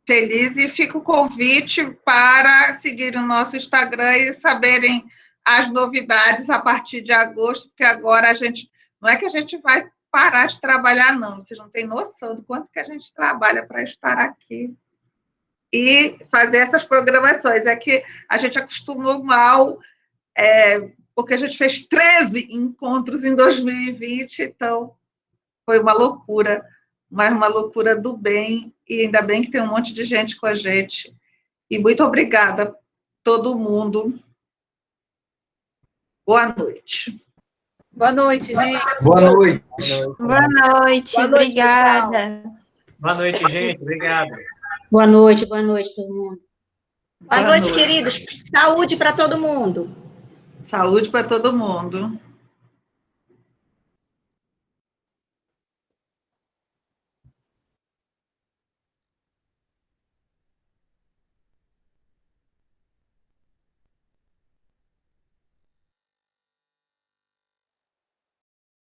feliz e fica o convite para seguir o nosso Instagram e saberem as novidades a partir de agosto, porque agora não é que a gente vai parar de trabalhar, não. Vocês não têm noção do quanto que a gente trabalha para estar aqui e fazer essas programações. É que a gente acostumou mal, porque a gente fez 13 encontros em 2020, então foi uma loucura, mas uma loucura do bem, e ainda bem que tem um monte de gente com a gente. E muito obrigada a todo mundo. Boa noite. Boa noite, gente. Boa noite. Boa noite, obrigada. Boa noite, gente. Obrigado. Boa noite todo mundo. Boa noite, queridos. Saúde para todo mundo. Saúde para todo mundo.